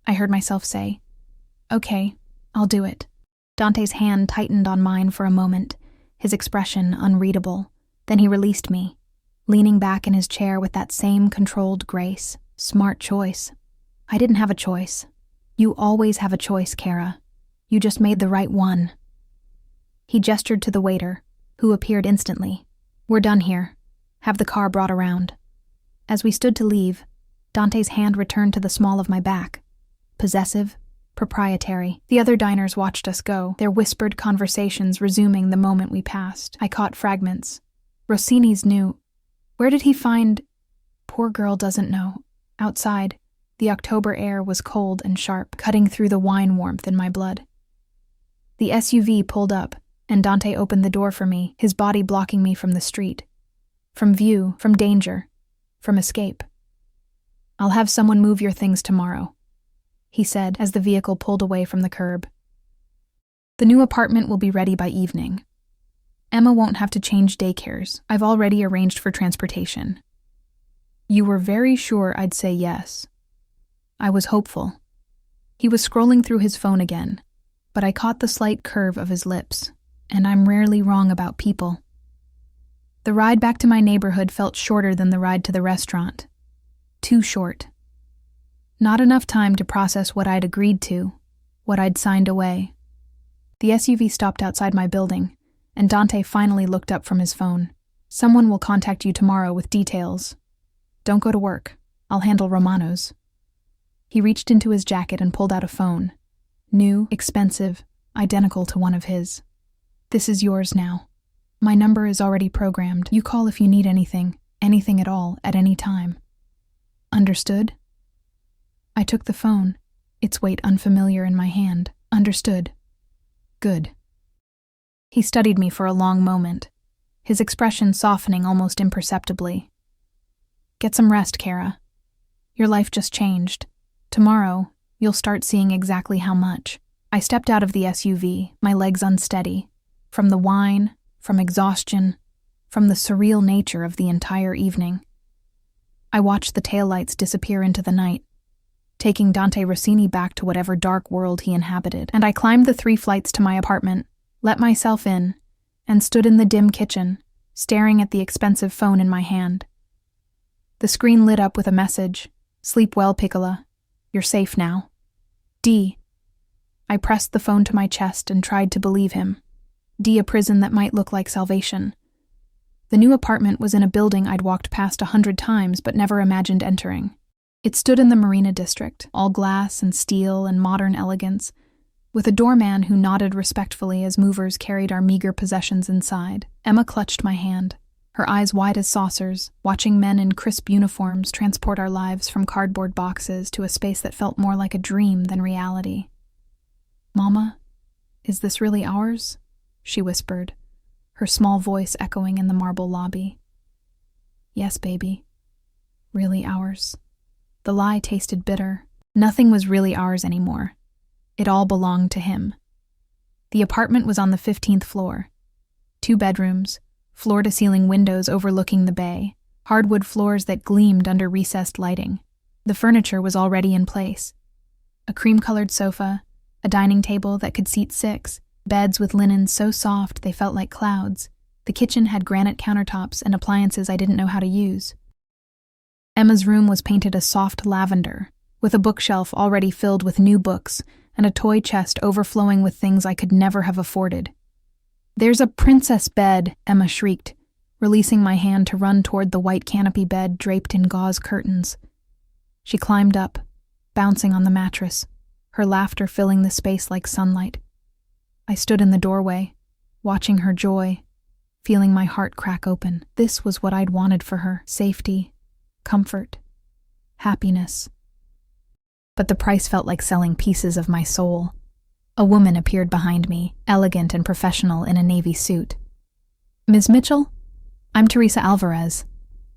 I heard myself say. "Okay, I'll do it." Dante's hand tightened on mine for a moment, his expression unreadable. Then he released me, leaning back in his chair with that same controlled grace. Smart choice. I didn't have a choice. You always have a choice, Kara. You just made the right one. He gestured to the waiter, who appeared instantly. "We're done here. Have the car brought around." As we stood to leave, Dante's hand returned to the small of my back. Possessive, proprietary. The other diners watched us go, their whispered conversations resuming the moment we passed. I caught fragments. Rossini's new. Where did he find? Poor girl doesn't know. Outside, the October air was cold and sharp, cutting through the wine warmth in my blood. The SUV pulled up, and Dante opened the door for me, his body blocking me from the street. From view, from danger, from escape. "I'll have someone move your things tomorrow," he said as the vehicle pulled away from the curb. "The new apartment will be ready by evening. Emma won't have to change daycares. I've already arranged for transportation." "You were very sure I'd say yes." I was hopeful. He was scrolling through his phone again, but I caught the slight curve of his lips, and I'm rarely wrong about people. The ride back to my neighborhood felt shorter than the ride to the restaurant. Too short. Not enough time to process what I'd agreed to, what I'd signed away. The SUV stopped outside my building, and Dante finally looked up from his phone. "Someone will contact you tomorrow with details. Don't go to work. I'll handle Romano's." He reached into his jacket and pulled out a phone. New, expensive, identical to one of his. "This is yours now. My number is already programmed. You call if you need anything at all, at any time." "Understood?" I took the phone, its weight unfamiliar in my hand. "Understood." "Good." He studied me for a long moment, his expression softening almost imperceptibly. "Get some rest, Kara. Your life just changed. Tomorrow, you'll start seeing exactly how much." I stepped out of the SUV, my legs unsteady, from the wine, from exhaustion, from the surreal nature of the entire evening. I watched the taillights disappear into the night, taking Dante Rossini back to whatever dark world he inhabited, and I climbed the 3 flights to my apartment, let myself in, and stood in the dim kitchen, staring at the expensive phone in my hand. The screen lit up with a message. "Sleep well, Piccola. You're safe now. D." I pressed the phone to my chest and tried to believe him. D, a prison that might look like salvation. The new apartment was in a building I'd walked past 100 times but never imagined entering. It stood in the Marina district, all glass and steel and modern elegance, with a doorman who nodded respectfully as movers carried our meager possessions inside. Emma clutched my hand, her eyes wide as saucers, watching men in crisp uniforms transport our lives from cardboard boxes to a space that felt more like a dream than reality. "Mama, is this really ours?" she whispered, her small voice echoing in the marble lobby. "Yes, baby. Really ours." The lie tasted bitter. Nothing was really ours anymore. It all belonged to him. The apartment was on the 15th floor. 2 bedrooms, floor-to-ceiling windows overlooking the bay, hardwood floors that gleamed under recessed lighting. The furniture was already in place. A cream-colored sofa, a dining table that could seat 6, beds with linens so soft they felt like clouds. The kitchen had granite countertops and appliances I didn't know how to use. Emma's room was painted a soft lavender, with a bookshelf already filled with new books and a toy chest overflowing with things I could never have afforded. "There's a princess bed," Emma shrieked, releasing my hand to run toward the white canopy bed draped in gauze curtains. She climbed up, bouncing on the mattress, her laughter filling the space like sunlight. I stood in the doorway, watching her joy, feeling my heart crack open. This was what I'd wanted for her: safety, comfort, happiness. But the price felt like selling pieces of my soul. A woman appeared behind me, elegant and professional in a navy suit. "Ms. Mitchell? I'm Teresa Alvarez.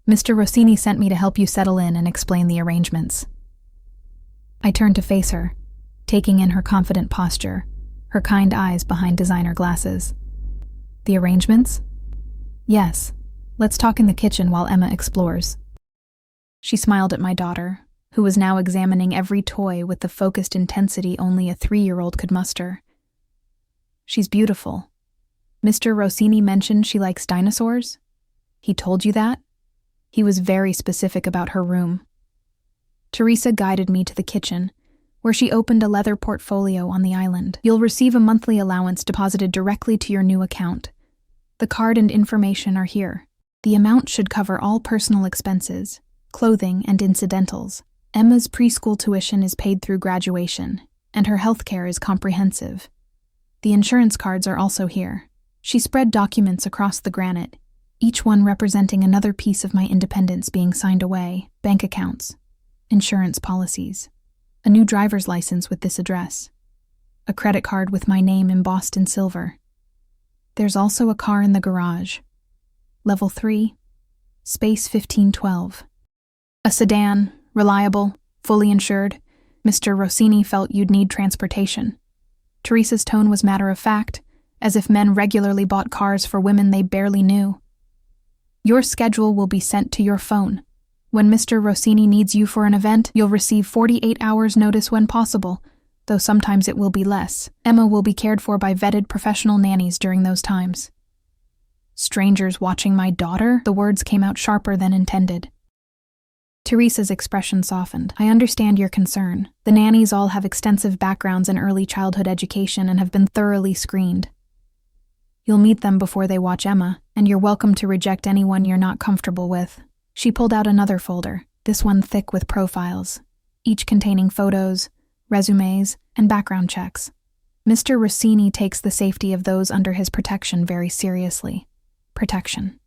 Mr. Rossini sent me to help you settle in and explain the arrangements. I turned to face her, taking in her confident posture, her kind eyes behind designer glasses. The arrangements? Yes. Let's talk in the kitchen while Emma explores. She smiled at my daughter, who was now examining every toy with the focused intensity only a 3-year-old could muster. She's beautiful. Mr. Rossini mentioned she likes dinosaurs? He told you that? He was very specific about her room. Teresa guided me to the kitchen, where she opened a leather portfolio on the island. You'll receive a monthly allowance deposited directly to your new account. The card and information are here. The amount should cover all personal expenses, clothing, and incidentals. Emma's preschool tuition is paid through graduation, and her health care is comprehensive. The insurance cards are also here. She spread documents across the granite, each one representing another piece of my independence being signed away: bank accounts, insurance policies, a new driver's license with this address, a credit card with my name embossed in silver. There's also a car in the garage. Level 3, space 1512. A sedan, reliable, fully insured. Mr. Rossini felt you'd need transportation. Teresa's tone was matter-of-fact, as if men regularly bought cars for women they barely knew. Your schedule will be sent to your phone. When Mr. Rossini needs you for an event, you'll receive 48 hours notice when possible, though sometimes it will be less. Emma will be cared for by vetted professional nannies during those times. Strangers watching my daughter? The words came out sharper than intended. Teresa's expression softened. I understand your concern. The nannies all have extensive backgrounds in early childhood education and have been thoroughly screened. You'll meet them before they watch Emma, and you're welcome to reject anyone you're not comfortable with. She pulled out another folder, this one thick with profiles, each containing photos, resumes, and background checks. Mr. Rossini takes the safety of those under his protection very seriously. Protection.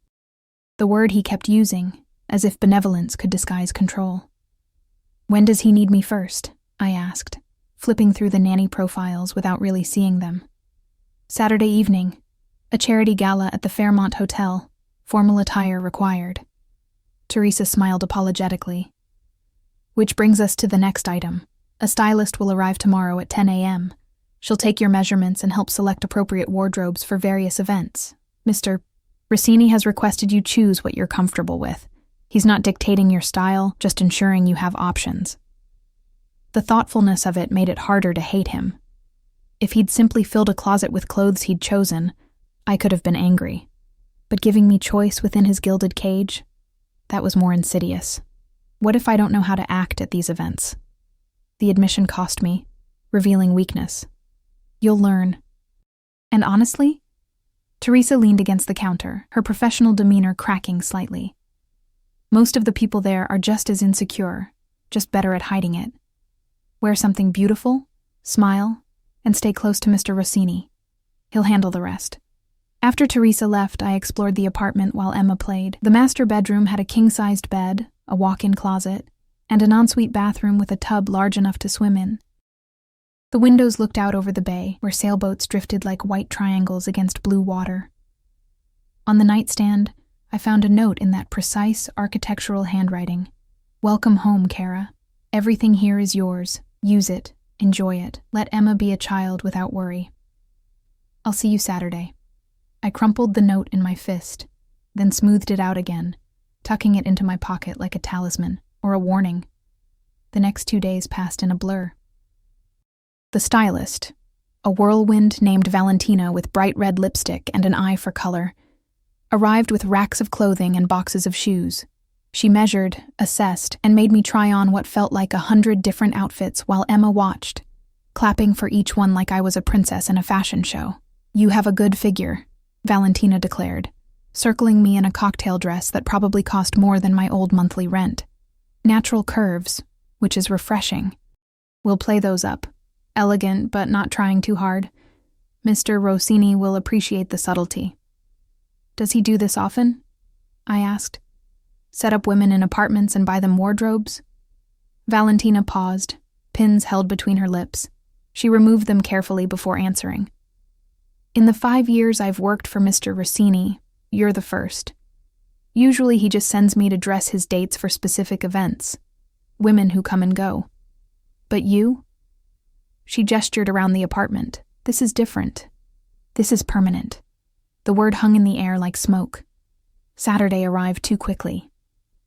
The word he kept using, as if benevolence could disguise control. When does he need me first? I asked, flipping through the nanny profiles without really seeing them. Saturday evening. A charity gala at the Fairmont Hotel. Formal attire required. Teresa smiled apologetically. Which brings us to the next item. A stylist will arrive tomorrow at 10 a.m. She'll take your measurements and help select appropriate wardrobes for various events. Mr. Rossini has requested you choose what you're comfortable with. He's not dictating your style, just ensuring you have options. The thoughtfulness of it made it harder to hate him. If he'd simply filled a closet with clothes he'd chosen, I could have been angry. But giving me choice within his gilded cage, that was more insidious. What if I don't know how to act at these events? The admission cost me, revealing weakness. You'll learn. And honestly, Teresa leaned against the counter, her professional demeanor cracking slightly. Most of the people there are just as insecure, just better at hiding it. Wear something beautiful, smile, and stay close to Mr. Rossini. He'll handle the rest. After Teresa left, I explored the apartment while Emma played. The master bedroom had a king-sized bed, a walk-in closet, and an ensuite bathroom with a tub large enough to swim in. The windows looked out over the bay, where sailboats drifted like white triangles against blue water. On the nightstand, I found a note in that precise architectural handwriting. Welcome home, Kara. Everything here is yours. Use it. Enjoy it. Let Emma be a child without worry. I'll see you Saturday. I crumpled the note in my fist, then smoothed it out again, tucking it into my pocket like a talisman or a warning. The next 2 days passed in a blur. The stylist, a whirlwind named Valentina with bright red lipstick and an eye for color, arrived with racks of clothing and boxes of shoes. She measured, assessed, and made me try on what felt like 100 different outfits while Emma watched, clapping for each one like I was a princess in a fashion show. You have a good figure, Valentina declared, circling me in a cocktail dress that probably cost more than my old monthly rent. Natural curves, which is refreshing. We'll play those up. Elegant, but not trying too hard. Mr. Rossini will appreciate the subtlety. Does he do this often? I asked. Set up women in apartments and buy them wardrobes? Valentina paused, pins held between her lips. She removed them carefully before answering. In the 5 years I've worked for Mr. Rossini, you're the first. Usually he just sends me to dress his dates for specific events. Women who come and go. But you? She gestured around the apartment. This is different. This is permanent. The word hung in the air like smoke. Saturday arrived too quickly.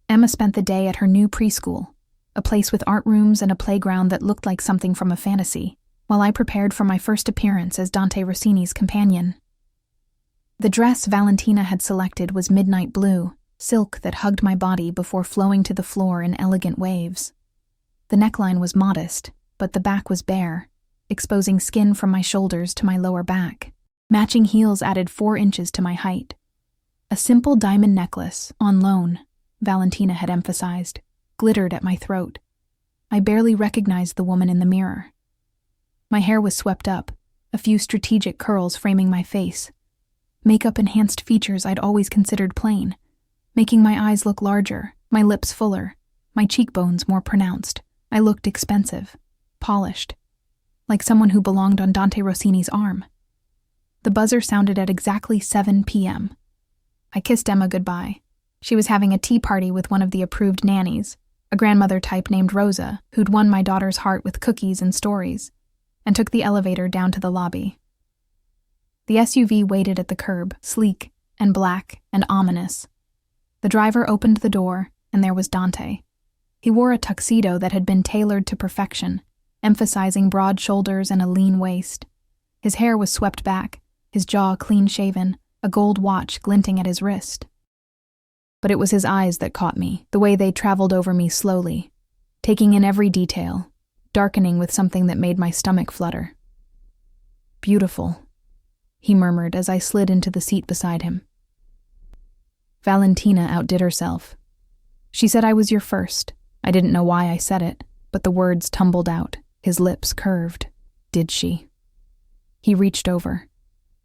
Emma spent the day at her new preschool, a place with art rooms and a playground that looked like something from a fantasy, while I prepared for my first appearance as Dante Rossini's companion. The dress Valentina had selected was midnight blue, silk that hugged my body before flowing to the floor in elegant waves. The neckline was modest, but the back was bare, exposing skin from my shoulders to my lower back. Matching heels added 4 inches to my height. A simple diamond necklace, on loan, Valentina had emphasized, glittered at my throat. I barely recognized the woman in the mirror. My hair was swept up, a few strategic curls framing my face. Makeup enhanced features I'd always considered plain, making my eyes look larger, my lips fuller, my cheekbones more pronounced. I looked expensive, polished, like someone who belonged on Dante Rossini's arm. The buzzer sounded at exactly 7 p.m. I kissed Emma goodbye. She was having a tea party with one of the approved nannies, a grandmother type named Rosa, who'd won my daughter's heart with cookies and stories, and took the elevator down to the lobby. The SUV waited at the curb, sleek and black and ominous. The driver opened the door, and there was Dante. He wore a tuxedo that had been tailored to perfection, emphasizing broad shoulders and a lean waist. His hair was swept back, his jaw clean-shaven, a gold watch glinting at his wrist. But it was his eyes that caught me, the way they traveled over me slowly, taking in every detail, darkening with something that made my stomach flutter. "Beautiful," he murmured as I slid into the seat beside him. Valentina outdid herself. She said I was your first. I didn't know why I said it, but the words tumbled out, his lips curved. Did she? He reached over,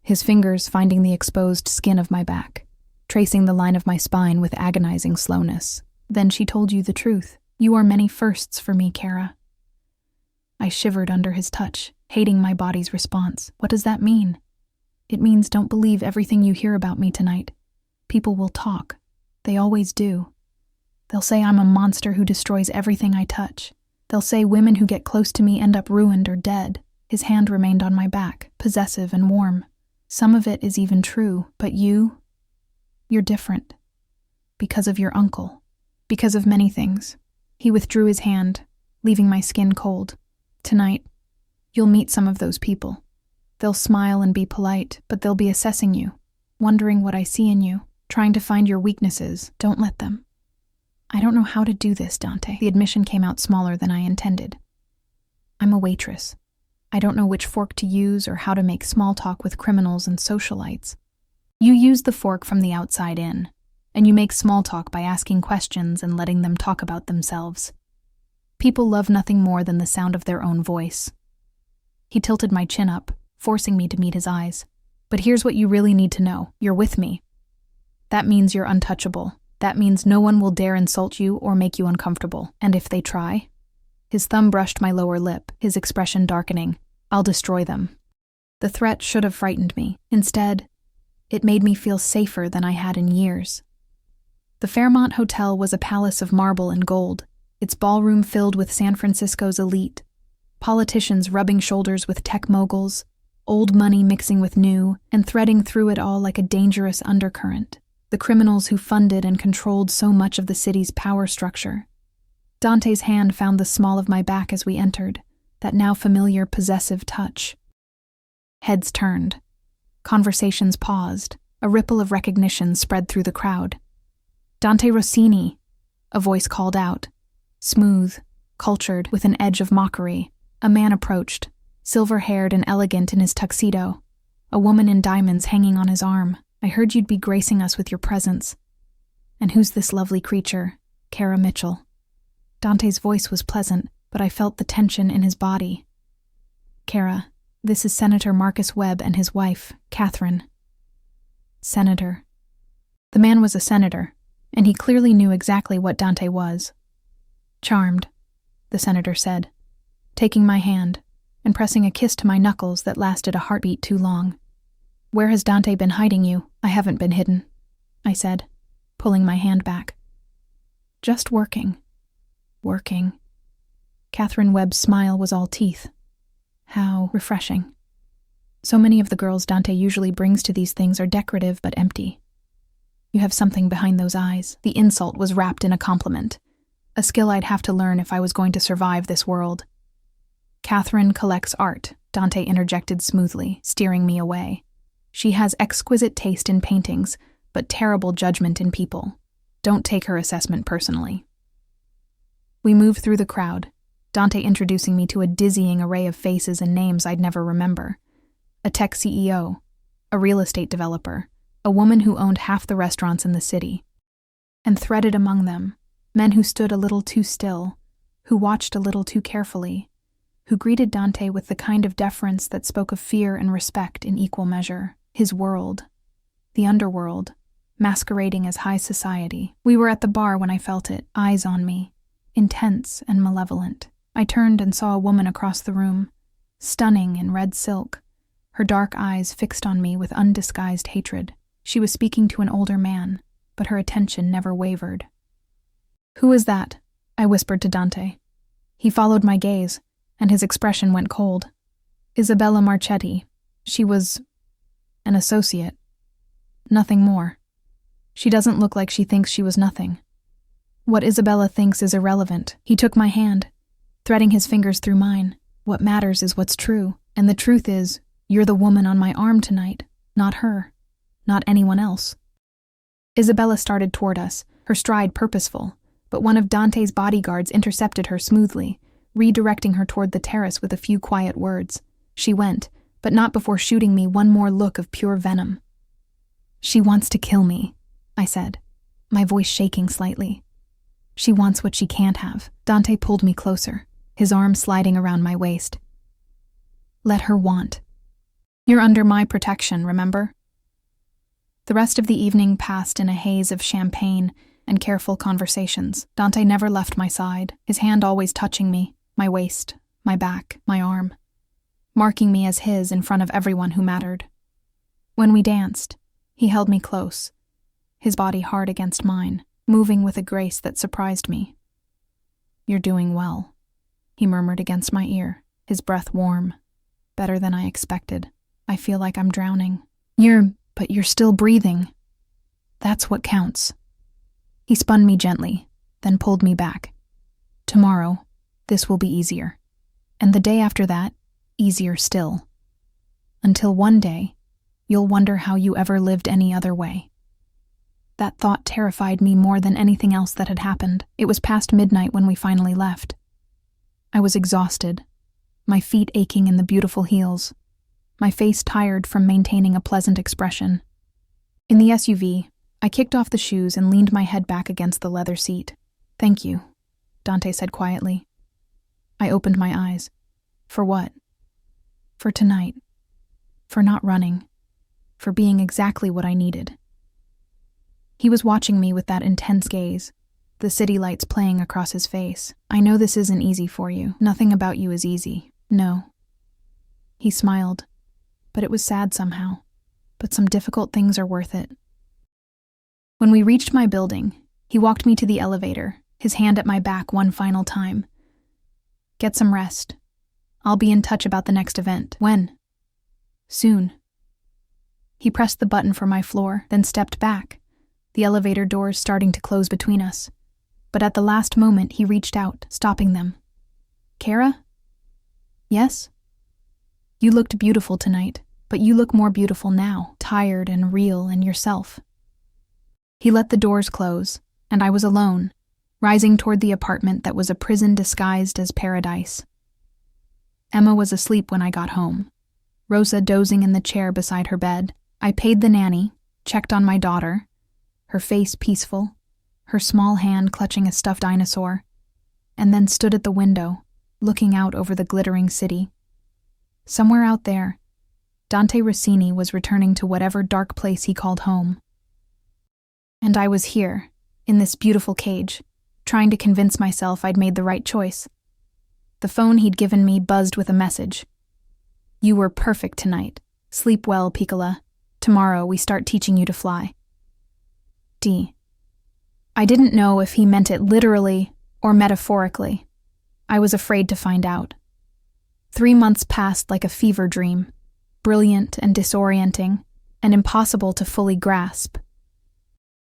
his fingers finding the exposed skin of my back, tracing the line of my spine with agonizing slowness. Then she told you the truth. You are many firsts for me, Kara. I shivered under his touch, hating my body's response. What does that mean? It means don't believe everything you hear about me tonight. People will talk. They always do. They'll say I'm a monster who destroys everything I touch. They'll say women who get close to me end up ruined or dead. His hand remained on my back, possessive and warm. Some of it is even true, but you're different. Because of your uncle. Because of many things. He withdrew his hand, leaving my skin cold. Tonight, you'll meet some of those people. They'll smile and be polite, but they'll be assessing you, wondering what I see in you, trying to find your weaknesses. Don't let them. I don't know how to do this, Dante. The admission came out smaller than I intended. I'm a waitress. I don't know which fork to use or how to make small talk with criminals and socialites. You use the fork from the outside in, and you make small talk by asking questions and letting them talk about themselves. People love nothing more than the sound of their own voice. He tilted my chin up, forcing me to meet his eyes. But here's what you really need to know. You're with me. That means you're untouchable. That means no one will dare insult you or make you uncomfortable. And if they try? His thumb brushed my lower lip, his expression darkening. I'll destroy them. The threat should have frightened me. Instead, it made me feel safer than I had in years. The Fairmont Hotel was a palace of marble and gold, its ballroom filled with San Francisco's elite, politicians rubbing shoulders with tech moguls, old money mixing with new, and threading through it all like a dangerous undercurrent, the criminals who funded and controlled so much of the city's power structure. Dante's hand found the small of my back as we entered, that now familiar possessive touch. Heads turned. Conversations paused. A ripple of recognition spread through the crowd. Dante Rossini, a voice called out. Smooth, cultured, with an edge of mockery, a man approached, silver-haired and elegant in his tuxedo, a woman in diamonds hanging on his arm. I heard you'd be gracing us with your presence. And who's this lovely creature? Kara Mitchell. Dante's voice was pleasant, but I felt the tension in his body. Kara, this is Senator Marcus Webb and his wife, Catherine. Senator. The man was a senator, and he clearly knew exactly what Dante was. Charmed, the senator said, taking my hand and pressing a kiss to my knuckles that lasted a heartbeat too long. Where has Dante been hiding you? I haven't been hidden, I said. pulling my hand back. Just working. Working. Catherine Webb's smile was all teeth. How refreshing. So many of the girls Dante usually brings to these things are decorative but empty. You have something behind those eyes. The insult was wrapped in a compliment, a skill I'd have to learn if I was going to survive this world. Catherine collects art, Dante interjected smoothly, steering me away. She has exquisite taste in paintings, but terrible judgment in people. Don't take her assessment personally. We moved through the crowd, Dante introducing me to a dizzying array of faces and names I'd never remember. A tech CEO, a real estate developer, a woman who owned half the restaurants in the city. And threaded among them, men who stood a little too still, who watched a little too carefully, who greeted Dante with the kind of deference that spoke of fear and respect in equal measure. His world, the underworld, masquerading as high society. We were at the bar when I felt it, eyes on me, intense and malevolent. I turned and saw a woman across the room, stunning in red silk, her dark eyes fixed on me with undisguised hatred. She was speaking to an older man, but her attention never wavered. "Who is that?" I whispered to Dante. He followed my gaze, and his expression went cold. "Isabella Marchetti. She was an associate. Nothing more. She doesn't look like she thinks she was nothing. What Isabella thinks is irrelevant." He took my hand, threading his fingers through mine. "What matters is what's true, and the truth is, you're the woman on my arm tonight, not her, not anyone else." Isabella started toward us, her stride purposeful, but one of Dante's bodyguards intercepted her smoothly, redirecting her toward the terrace with a few quiet words. She went, but not before shooting me one more look of pure venom. "She wants to kill me," I said, my voice shaking slightly. "She wants what she can't have." Dante pulled me closer, his arm sliding around my waist. "Let her want. You're under my protection, remember?" The rest of the evening passed in a haze of champagne and careful conversations. Dante never left my side, his hand always touching me, my waist, my back, my arm, marking me as his in front of everyone who mattered. When we danced, he held me close, his body hard against mine, moving with a grace that surprised me. "You're doing well," he murmured against my ear, his breath warm, better than I expected. "I feel like I'm drowning." But you're still breathing. That's what counts." He spun me gently, then pulled me back. "Tomorrow, this will be easier. And the day after that, easier still. Until one day, you'll wonder how you ever lived any other way." That thought terrified me more than anything else that had happened. It was past midnight when we finally left. I was exhausted, my feet aching in the beautiful heels, my face tired from maintaining a pleasant expression. In the SUV, I kicked off the shoes and leaned my head back against the leather seat. "Thank you," Dante said quietly. I opened my eyes. "For what?" "For tonight. For not running. For being exactly what I needed." He was watching me with that intense gaze, the city lights playing across his face. "I know this isn't easy for you. Nothing about you is easy. No." He smiled, but it was sad somehow. But some difficult things are worth it. When we reached my building, he walked me to the elevator, his hand at my back one final time. "Get some rest. I'll be in touch about the next event." "When?" "Soon." He pressed the button for my floor, then stepped back, the elevator doors starting to close between us. But at the last moment, he reached out, stopping them. "Kara?" "Yes?" "You looked beautiful tonight, but you look more beautiful now, tired and real and yourself." He let the doors close, and I was alone, rising toward the apartment that was a prison disguised as paradise. Emma was asleep when I got home, Rosa dozing in the chair beside her bed. I paid the nanny, checked on my daughter, her face peaceful, her small hand clutching a stuffed dinosaur, and then stood at the window, looking out over the glittering city. Somewhere out there, Dante Rossini was returning to whatever dark place he called home. And I was here, in this beautiful cage, trying to convince myself I'd made the right choice. The phone he'd given me buzzed with a message. "You were perfect tonight. Sleep well, Piccola. Tomorrow we start teaching you to fly." D. I didn't know if he meant it literally or metaphorically. I was afraid to find out. 3 months passed like a fever dream, brilliant and disorienting, and impossible to fully grasp.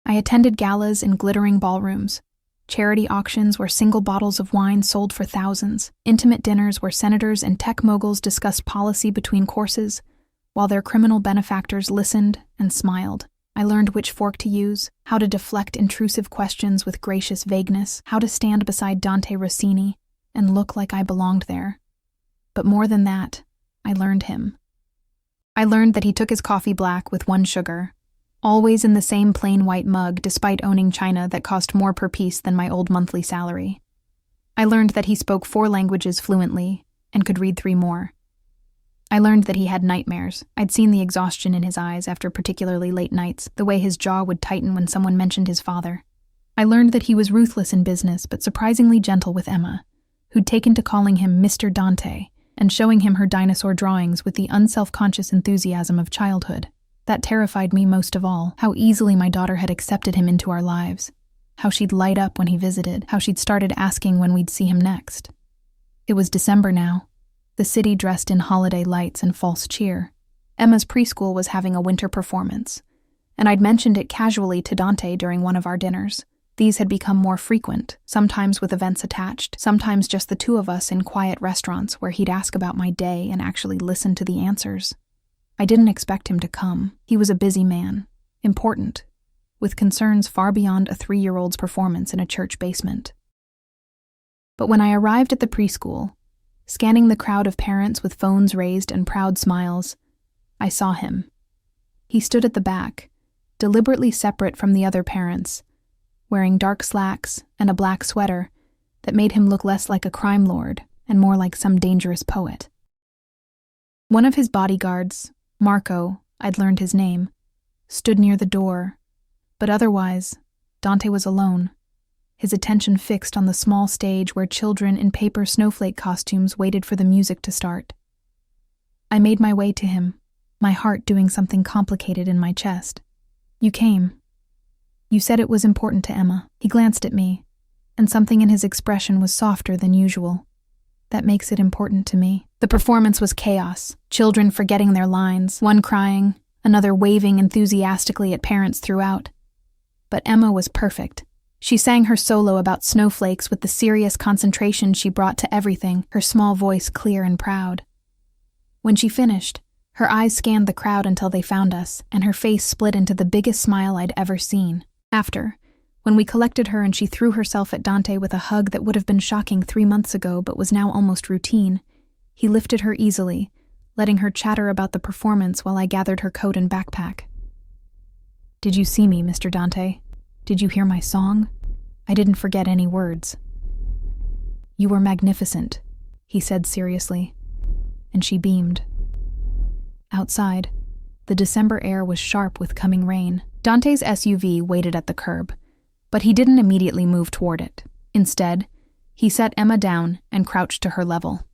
I attended galas in glittering ballrooms, charity auctions where single bottles of wine sold for thousands, intimate dinners where senators and tech moguls discussed policy between courses, while their criminal benefactors listened and smiled. I learned which fork to use, how to deflect intrusive questions with gracious vagueness, how to stand beside Dante Rossini and look like I belonged there. But more than that, I learned him. I learned that he took his coffee black with 1 sugar, always in the same plain white mug despite owning china that cost more per piece than my old monthly salary. I learned that he spoke 4 languages fluently and could read 3 more. I learned that he had nightmares. I'd seen the exhaustion in his eyes after particularly late nights, the way his jaw would tighten when someone mentioned his father. I learned that he was ruthless in business but surprisingly gentle with Emma, who'd taken to calling him Mr. Dante and showing him her dinosaur drawings with the unself-conscious enthusiasm of childhood. That terrified me most of all, how easily my daughter had accepted him into our lives, how she'd light up when he visited, how she'd started asking when we'd see him next. It was December now, the city dressed in holiday lights and false cheer. Emma's preschool was having a winter performance, and I'd mentioned it casually to Dante during one of our dinners. These had become more frequent, sometimes with events attached, sometimes just the 2 of us in quiet restaurants where he'd ask about my day and actually listen to the answers. I didn't expect him to come. He was a busy man, important, with concerns far beyond a 3-year-old's performance in a church basement. But when I arrived at the preschool, scanning the crowd of parents with phones raised and proud smiles, I saw him. He stood at the back, deliberately separate from the other parents, wearing dark slacks and a black sweater that made him look less like a crime lord and more like some dangerous poet. One of his bodyguards, Marco, I'd learned his name, stood near the door, but otherwise, Dante was alone, his attention fixed on the small stage where children in paper snowflake costumes waited for the music to start. I made my way to him, my heart doing something complicated in my chest. "You came. You said it was important to Emma." He glanced at me, and something in his expression was softer than usual. "That makes it important to me." The performance was chaos, children forgetting their lines, one crying, another waving enthusiastically at parents throughout. But Emma was perfect. She sang her solo about snowflakes with the serious concentration she brought to everything, her small voice clear and proud. When she finished, her eyes scanned the crowd until they found us, and her face split into the biggest smile I'd ever seen. After, when we collected her and she threw herself at Dante with a hug that would have been shocking 3 months ago but was now almost routine, he lifted her easily, letting her chatter about the performance while I gathered her coat and backpack. "Did you see me, Mr. Dante? Did you hear my song? I didn't forget any words." "You were magnificent," he said seriously, and she beamed. Outside, the December air was sharp with coming rain. Dante's SUV waited at the curb, but he didn't immediately move toward it. Instead, he set Emma down and crouched to her level.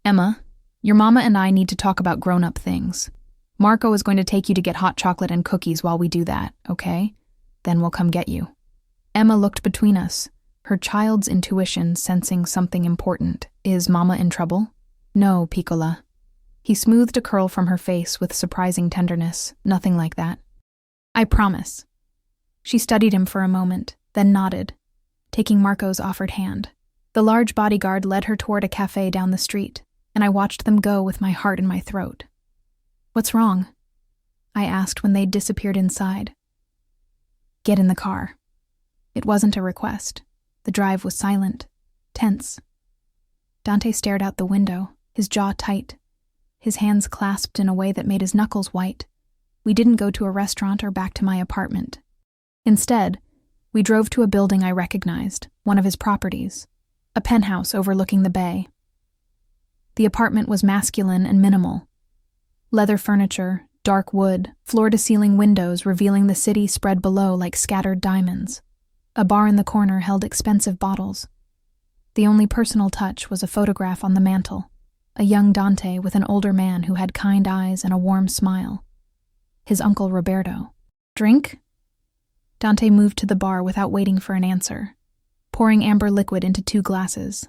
"Emma, your mama and I need to talk about grown-up things. Marco is going to take you to get hot chocolate and cookies while we do that, okay? Then we'll come get you." Emma looked between us, her child's intuition sensing something important. "Is Mama in trouble?" "No, Piccola." He smoothed a curl from her face with surprising tenderness. "Nothing like that." "I promise." She studied him for a moment, then nodded, taking Marco's offered hand. The large bodyguard led her toward a cafe down the street, and I watched them go with my heart in my throat. "What's wrong?" I asked when they'd disappeared inside. "Get in the car." It wasn't a request. The drive was silent, tense. Dante stared out the window, his jaw tight, his hands clasped in a way that made his knuckles white. We didn't go to a restaurant or back to my apartment. Instead, we drove to a building I recognized, one of his properties, a penthouse overlooking the bay. The apartment was masculine and minimal. Leather furniture, dark wood, floor-to-ceiling windows revealing the city spread below like scattered diamonds. A bar in the corner held expensive bottles. The only personal touch was a photograph on the mantel, a young Dante with an older man who had kind eyes and a warm smile. His uncle Roberto. "Drink?" Dante moved to the bar without waiting for an answer, pouring amber liquid into 2 glasses.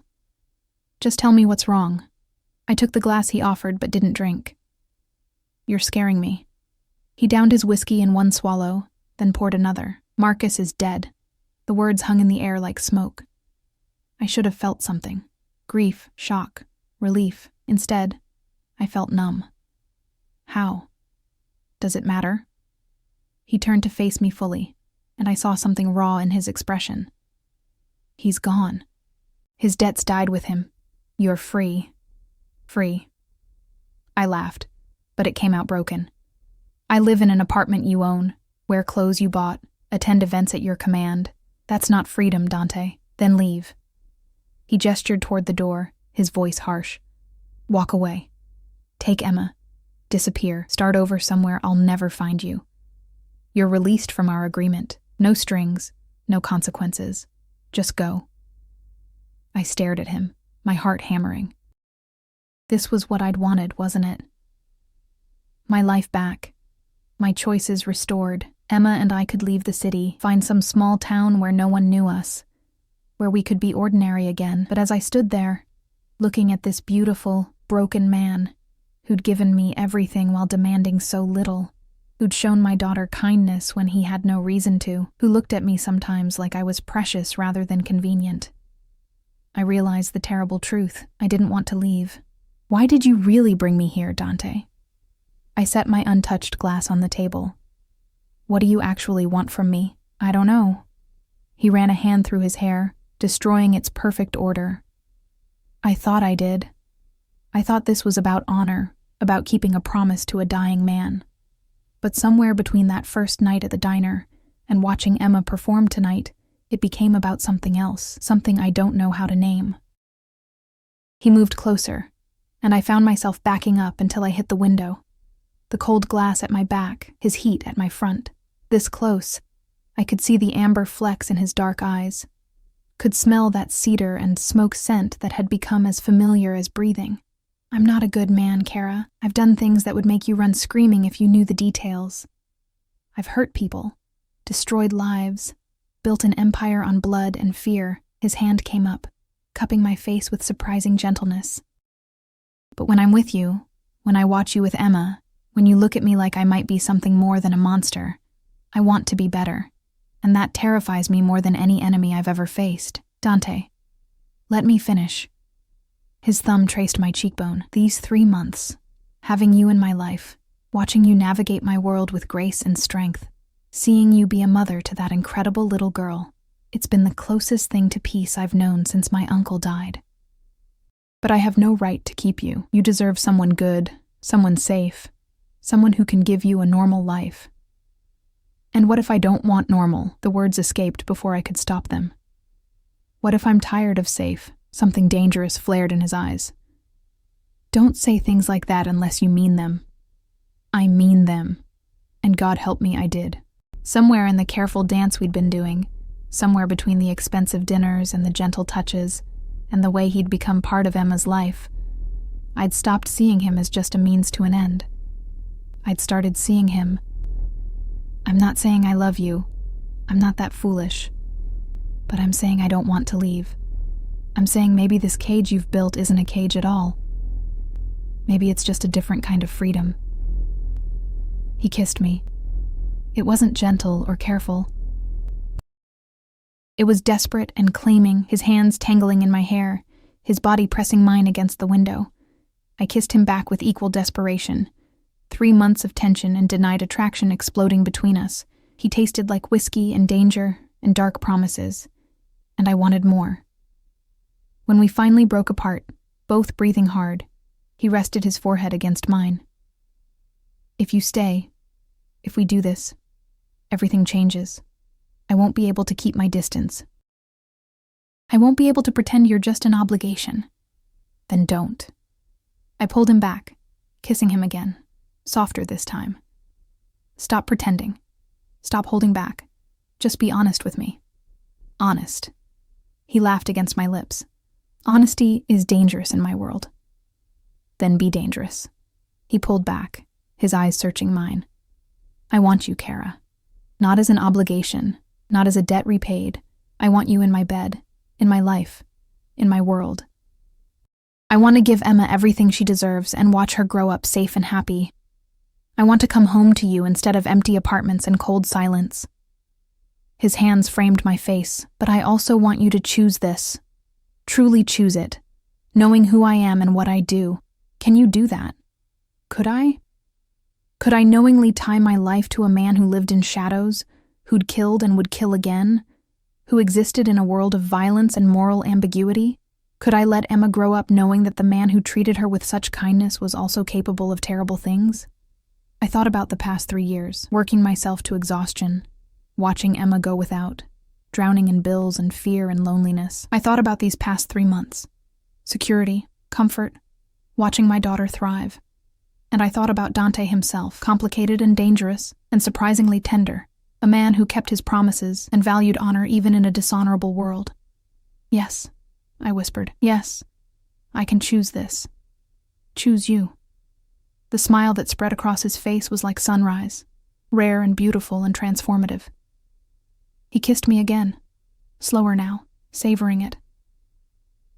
Just tell me what's wrong. I took the glass he offered but didn't drink. You're scaring me. He downed his whiskey in 1 swallow, then poured another. Marcus is dead. The words hung in the air like smoke. I should have felt something. Grief, shock, relief. Instead, I felt numb. How? Does it matter? He turned to face me fully, and I saw something raw in his expression. He's gone. His debts died with him. You're free. Free. I laughed, but it came out broken. I live in an apartment you own, wear clothes you bought, attend events at your command. That's not freedom, Dante. Then leave. He gestured toward the door, his voice harsh. Walk away. Take Emma. Disappear. Start over somewhere I'll never find you. You're released from our agreement. No strings, no consequences. Just go. I stared at him, my heart hammering. This was what I'd wanted, wasn't it? My life back. My choices restored. Emma and I could leave the city, find some small town where no one knew us, where we could be ordinary again. But as I stood there, looking at this beautiful, broken man who'd given me everything while demanding so little, who'd shown my daughter kindness when he had no reason to, who looked at me sometimes like I was precious rather than convenient, I realized the terrible truth. I didn't want to leave. Why did you really bring me here, Dante? I set my untouched glass on the table. What do you actually want from me? I don't know. He ran a hand through his hair, destroying its perfect order. I thought I did. I thought this was about honor, about keeping a promise to a dying man. But somewhere between that first night at the diner and watching Emma perform tonight, it became about something else, something I don't know how to name. He moved closer, and I found myself backing up until I hit the window. The cold glass at my back, his heat at my front. This close, I could see the amber flecks in his dark eyes, could smell that cedar and smoke scent that had become as familiar as breathing. I'm not a good man, Kara. I've done things that would make you run screaming if you knew the details. I've hurt people, destroyed lives, built an empire on blood and fear. His hand came up, cupping my face with surprising gentleness. But when I'm with you, when I watch you with Emma, when you look at me like I might be something more than a monster, I want to be better, and that terrifies me more than any enemy I've ever faced. Dante, let me finish. His thumb traced my cheekbone. These 3 months, having you in my life, watching you navigate my world with grace and strength, seeing you be a mother to that incredible little girl, it's been the closest thing to peace I've known since my uncle died. But I have no right to keep you. You deserve someone good, someone safe, someone who can give you a normal life. And what if I don't want normal? The words escaped before I could stop them. What if I'm tired of safe? Something dangerous flared in his eyes. Don't say things like that unless you mean them. I mean them. And God help me, I did. Somewhere in the careful dance we'd been doing, somewhere between the expensive dinners and the gentle touches, and the way he'd become part of Emma's life, I'd stopped seeing him as just a means to an end. I'd started seeing him. I'm not saying I love you. I'm not that foolish. But I'm saying I don't want to leave. I'm saying maybe this cage you've built isn't a cage at all. Maybe it's just a different kind of freedom. He kissed me. It wasn't gentle or careful. It was desperate and claiming, his hands tangling in my hair, his body pressing mine against the window. I kissed him back with equal desperation. 3 months of tension and denied attraction exploding between us. He tasted like whiskey and danger and dark promises, and I wanted more. When we finally broke apart, both breathing hard, he rested his forehead against mine. If you stay, if we do this, everything changes. I won't be able to keep my distance. I won't be able to pretend you're just an obligation. Then don't. I pulled him back, kissing him again, softer this time. Stop pretending. Stop holding back. Just be honest with me. Honest. He laughed against my lips. Honesty is dangerous in my world. Then be dangerous. He pulled back, his eyes searching mine. I want you, Kara. Not as an obligation, not as a debt repaid. I want you in my bed, in my life, in my world. I want to give Emma everything she deserves and watch her grow up safe and happy. I want to come home to you instead of empty apartments and cold silence. His hands framed my face, but I also want you to choose this. Truly choose it, knowing who I am and what I do. Can you do that? Could I? Could I knowingly tie my life to a man who lived in shadows, who'd killed and would kill again, who existed in a world of violence and moral ambiguity? Could I let Emma grow up knowing that the man who treated her with such kindness was also capable of terrible things? I thought about the past 3 years, working myself to exhaustion, watching Emma go without, drowning in bills and fear and loneliness. I thought about these past 3 months. Security, comfort, watching my daughter thrive. And I thought about Dante himself, complicated and dangerous, and surprisingly tender, a man who kept his promises and valued honor even in a dishonorable world. Yes, I whispered, yes, I can choose this. Choose you. The smile that spread across his face was like sunrise, rare and beautiful and transformative. He kissed me again, slower now, savoring it.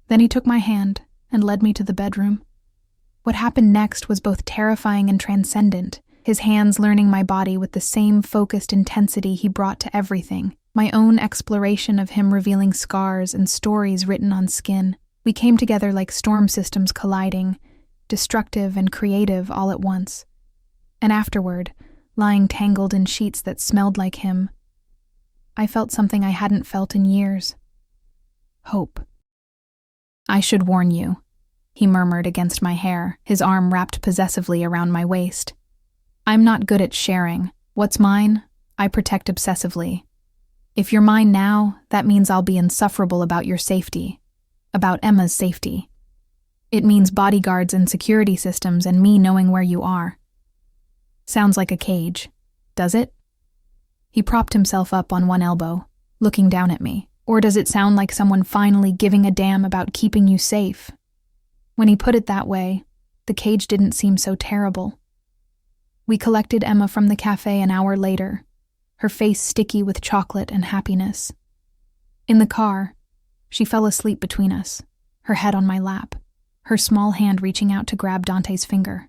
Then he took my hand and led me to the bedroom. What happened next was both terrifying and transcendent, his hands learning my body with the same focused intensity he brought to everything, my own exploration of him revealing scars and stories written on skin. We came together like storm systems colliding, destructive and creative all at once. And afterward, lying tangled in sheets that smelled like him, I felt something I hadn't felt in years. Hope. I should warn you, he murmured against my hair, his arm wrapped possessively around my waist. I'm not good at sharing. What's mine, I protect obsessively. If you're mine now, that means I'll be insufferable about your safety, about Emma's safety. It means bodyguards and security systems and me knowing where you are. Sounds like a cage, does it? He propped himself up on one elbow, looking down at me. Or does it sound like someone finally giving a damn about keeping you safe? When he put it that way, the cage didn't seem so terrible. We collected Emma from the cafe an hour later, her face sticky with chocolate and happiness. In the car, she fell asleep between us, her head on my lap, her small hand reaching out to grab Dante's finger.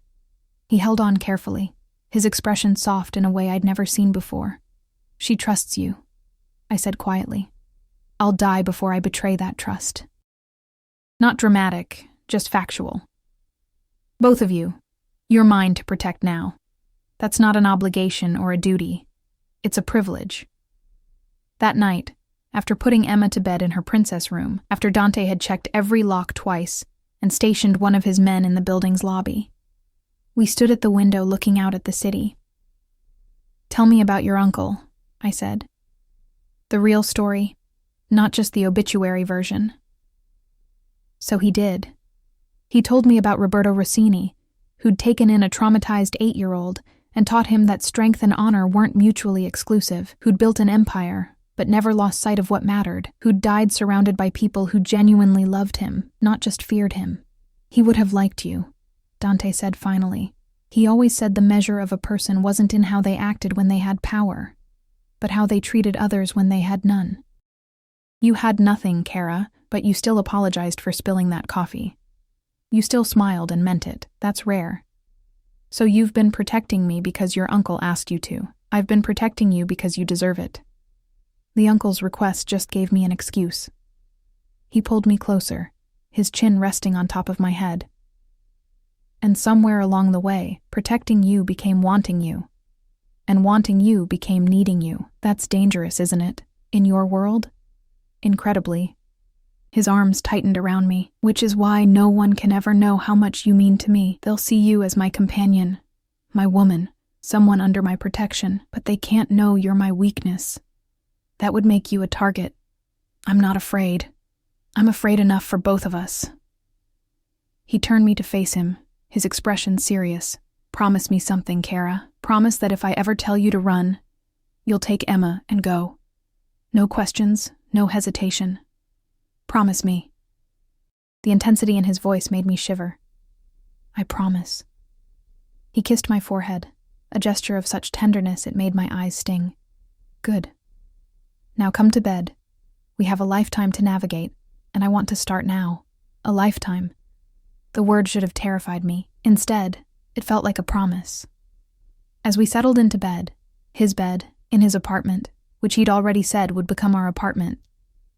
He held on carefully, his expression soft in a way I'd never seen before. She trusts you, I said quietly. I'll die before I betray that trust. Not dramatic, just factual. Both of you, you're mine to protect now. That's not an obligation or a duty. It's a privilege. That night, after putting Emma to bed in her princess room, after Dante had checked every lock twice and stationed one of his men in the building's lobby, we stood at the window looking out at the city. Tell me about your uncle, I said. The real story. Not just the obituary version. So he did. He told me about Roberto Rossini, who'd taken in a traumatized 8-year-old and taught him that strength and honor weren't mutually exclusive, who'd built an empire, but never lost sight of what mattered, who'd died surrounded by people who genuinely loved him, not just feared him. He would have liked you, Dante said finally. He always said the measure of a person wasn't in how they acted when they had power, but how they treated others when they had none. You had nothing, Kara, but you still apologized for spilling that coffee. You still smiled and meant it. That's rare. So you've been protecting me because your uncle asked you to. I've been protecting you because you deserve it. The uncle's request just gave me an excuse. He pulled me closer, his chin resting on top of my head. And somewhere along the way, protecting you became wanting you. And wanting you became needing you. That's dangerous, isn't it? In your world? Incredibly. His arms tightened around me, which is why no one can ever know how much you mean to me. They'll see you as my companion, my woman, someone under my protection, but they can't know you're my weakness. That would make you a target. I'm not afraid. I'm afraid enough for both of us. He turned me to face him, his expression serious. Promise me something, Kara. Promise that if I ever tell you to run, you'll take Emma and go. No questions, no hesitation. Promise me. The intensity in his voice made me shiver. I promise. He kissed my forehead, a gesture of such tenderness it made my eyes sting. Good. Now come to bed. We have a lifetime to navigate, and I want to start now. A lifetime. The word should have terrified me. Instead, it felt like a promise. As we settled into bed, his bed, in his apartment, which he'd already said would become our apartment,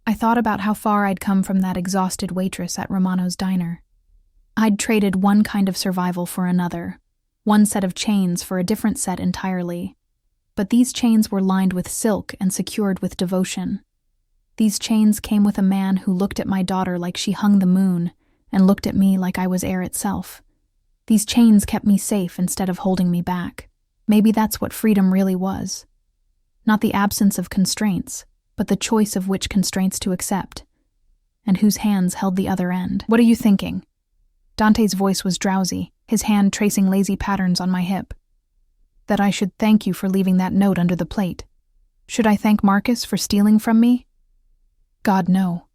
I thought about how far I'd come from that exhausted waitress at Romano's diner. I'd traded one kind of survival for another, one set of chains for a different set entirely. But these chains were lined with silk and secured with devotion. These chains came with a man who looked at my daughter like she hung the moon and looked at me like I was air itself. These chains kept me safe instead of holding me back. Maybe that's what freedom really was. Not the absence of constraints, but the choice of which constraints to accept, and whose hands held the other end. What are you thinking? Dante's voice was drowsy, his hand tracing lazy patterns on my hip. That I should thank you for leaving that note under the plate. Should I thank Marcus for stealing from me? God, no.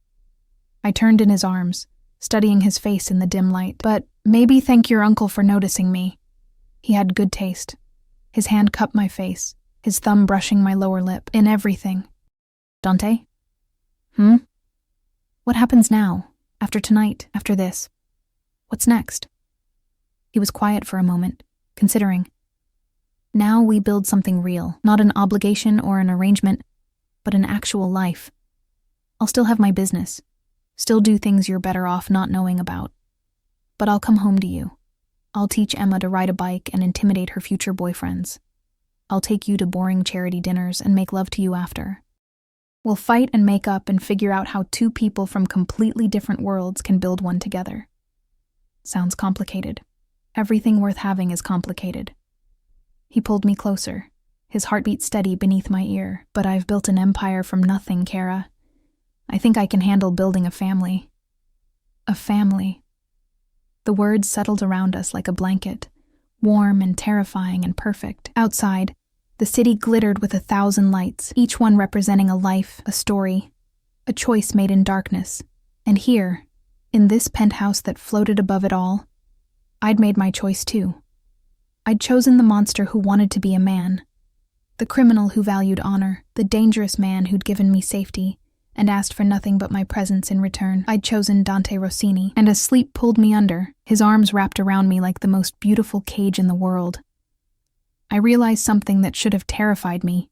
I turned in his arms, studying his face in the dim light. But maybe thank your uncle for noticing me. He had good taste. His hand cupped my face, his thumb brushing my lower lip, in everything. Dante? What happens now? After tonight? After this? What's next? He was quiet for a moment, considering. Now we build something real, not an obligation or an arrangement, but an actual life. I'll still have my business, still do things you're better off not knowing about. But I'll come home to you. I'll teach Emma to ride a bike and intimidate her future boyfriends. I'll take you to boring charity dinners and make love to you after. We'll fight and make up and figure out how two people from completely different worlds can build one together. Sounds complicated. Everything worth having is complicated. He pulled me closer, his heartbeat steady beneath my ear. But I've built an empire from nothing, Kara. I think I can handle building a family. A family. The words settled around us like a blanket, warm and terrifying and perfect. Outside, the city glittered with 1,000 lights, each one representing a life, a story, a choice made in darkness. And here, in this penthouse that floated above it all, I'd made my choice too. I'd chosen the monster who wanted to be a man, the criminal who valued honor, the dangerous man who'd given me safety and asked for nothing but my presence in return. I'd chosen Dante Rossini, and as sleep pulled me under, his arms wrapped around me like the most beautiful cage in the world. I realized something that should have terrified me,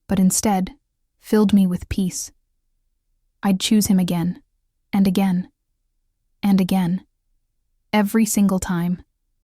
but instead filled me with peace. I'd choose him again, and again, and again, every single time.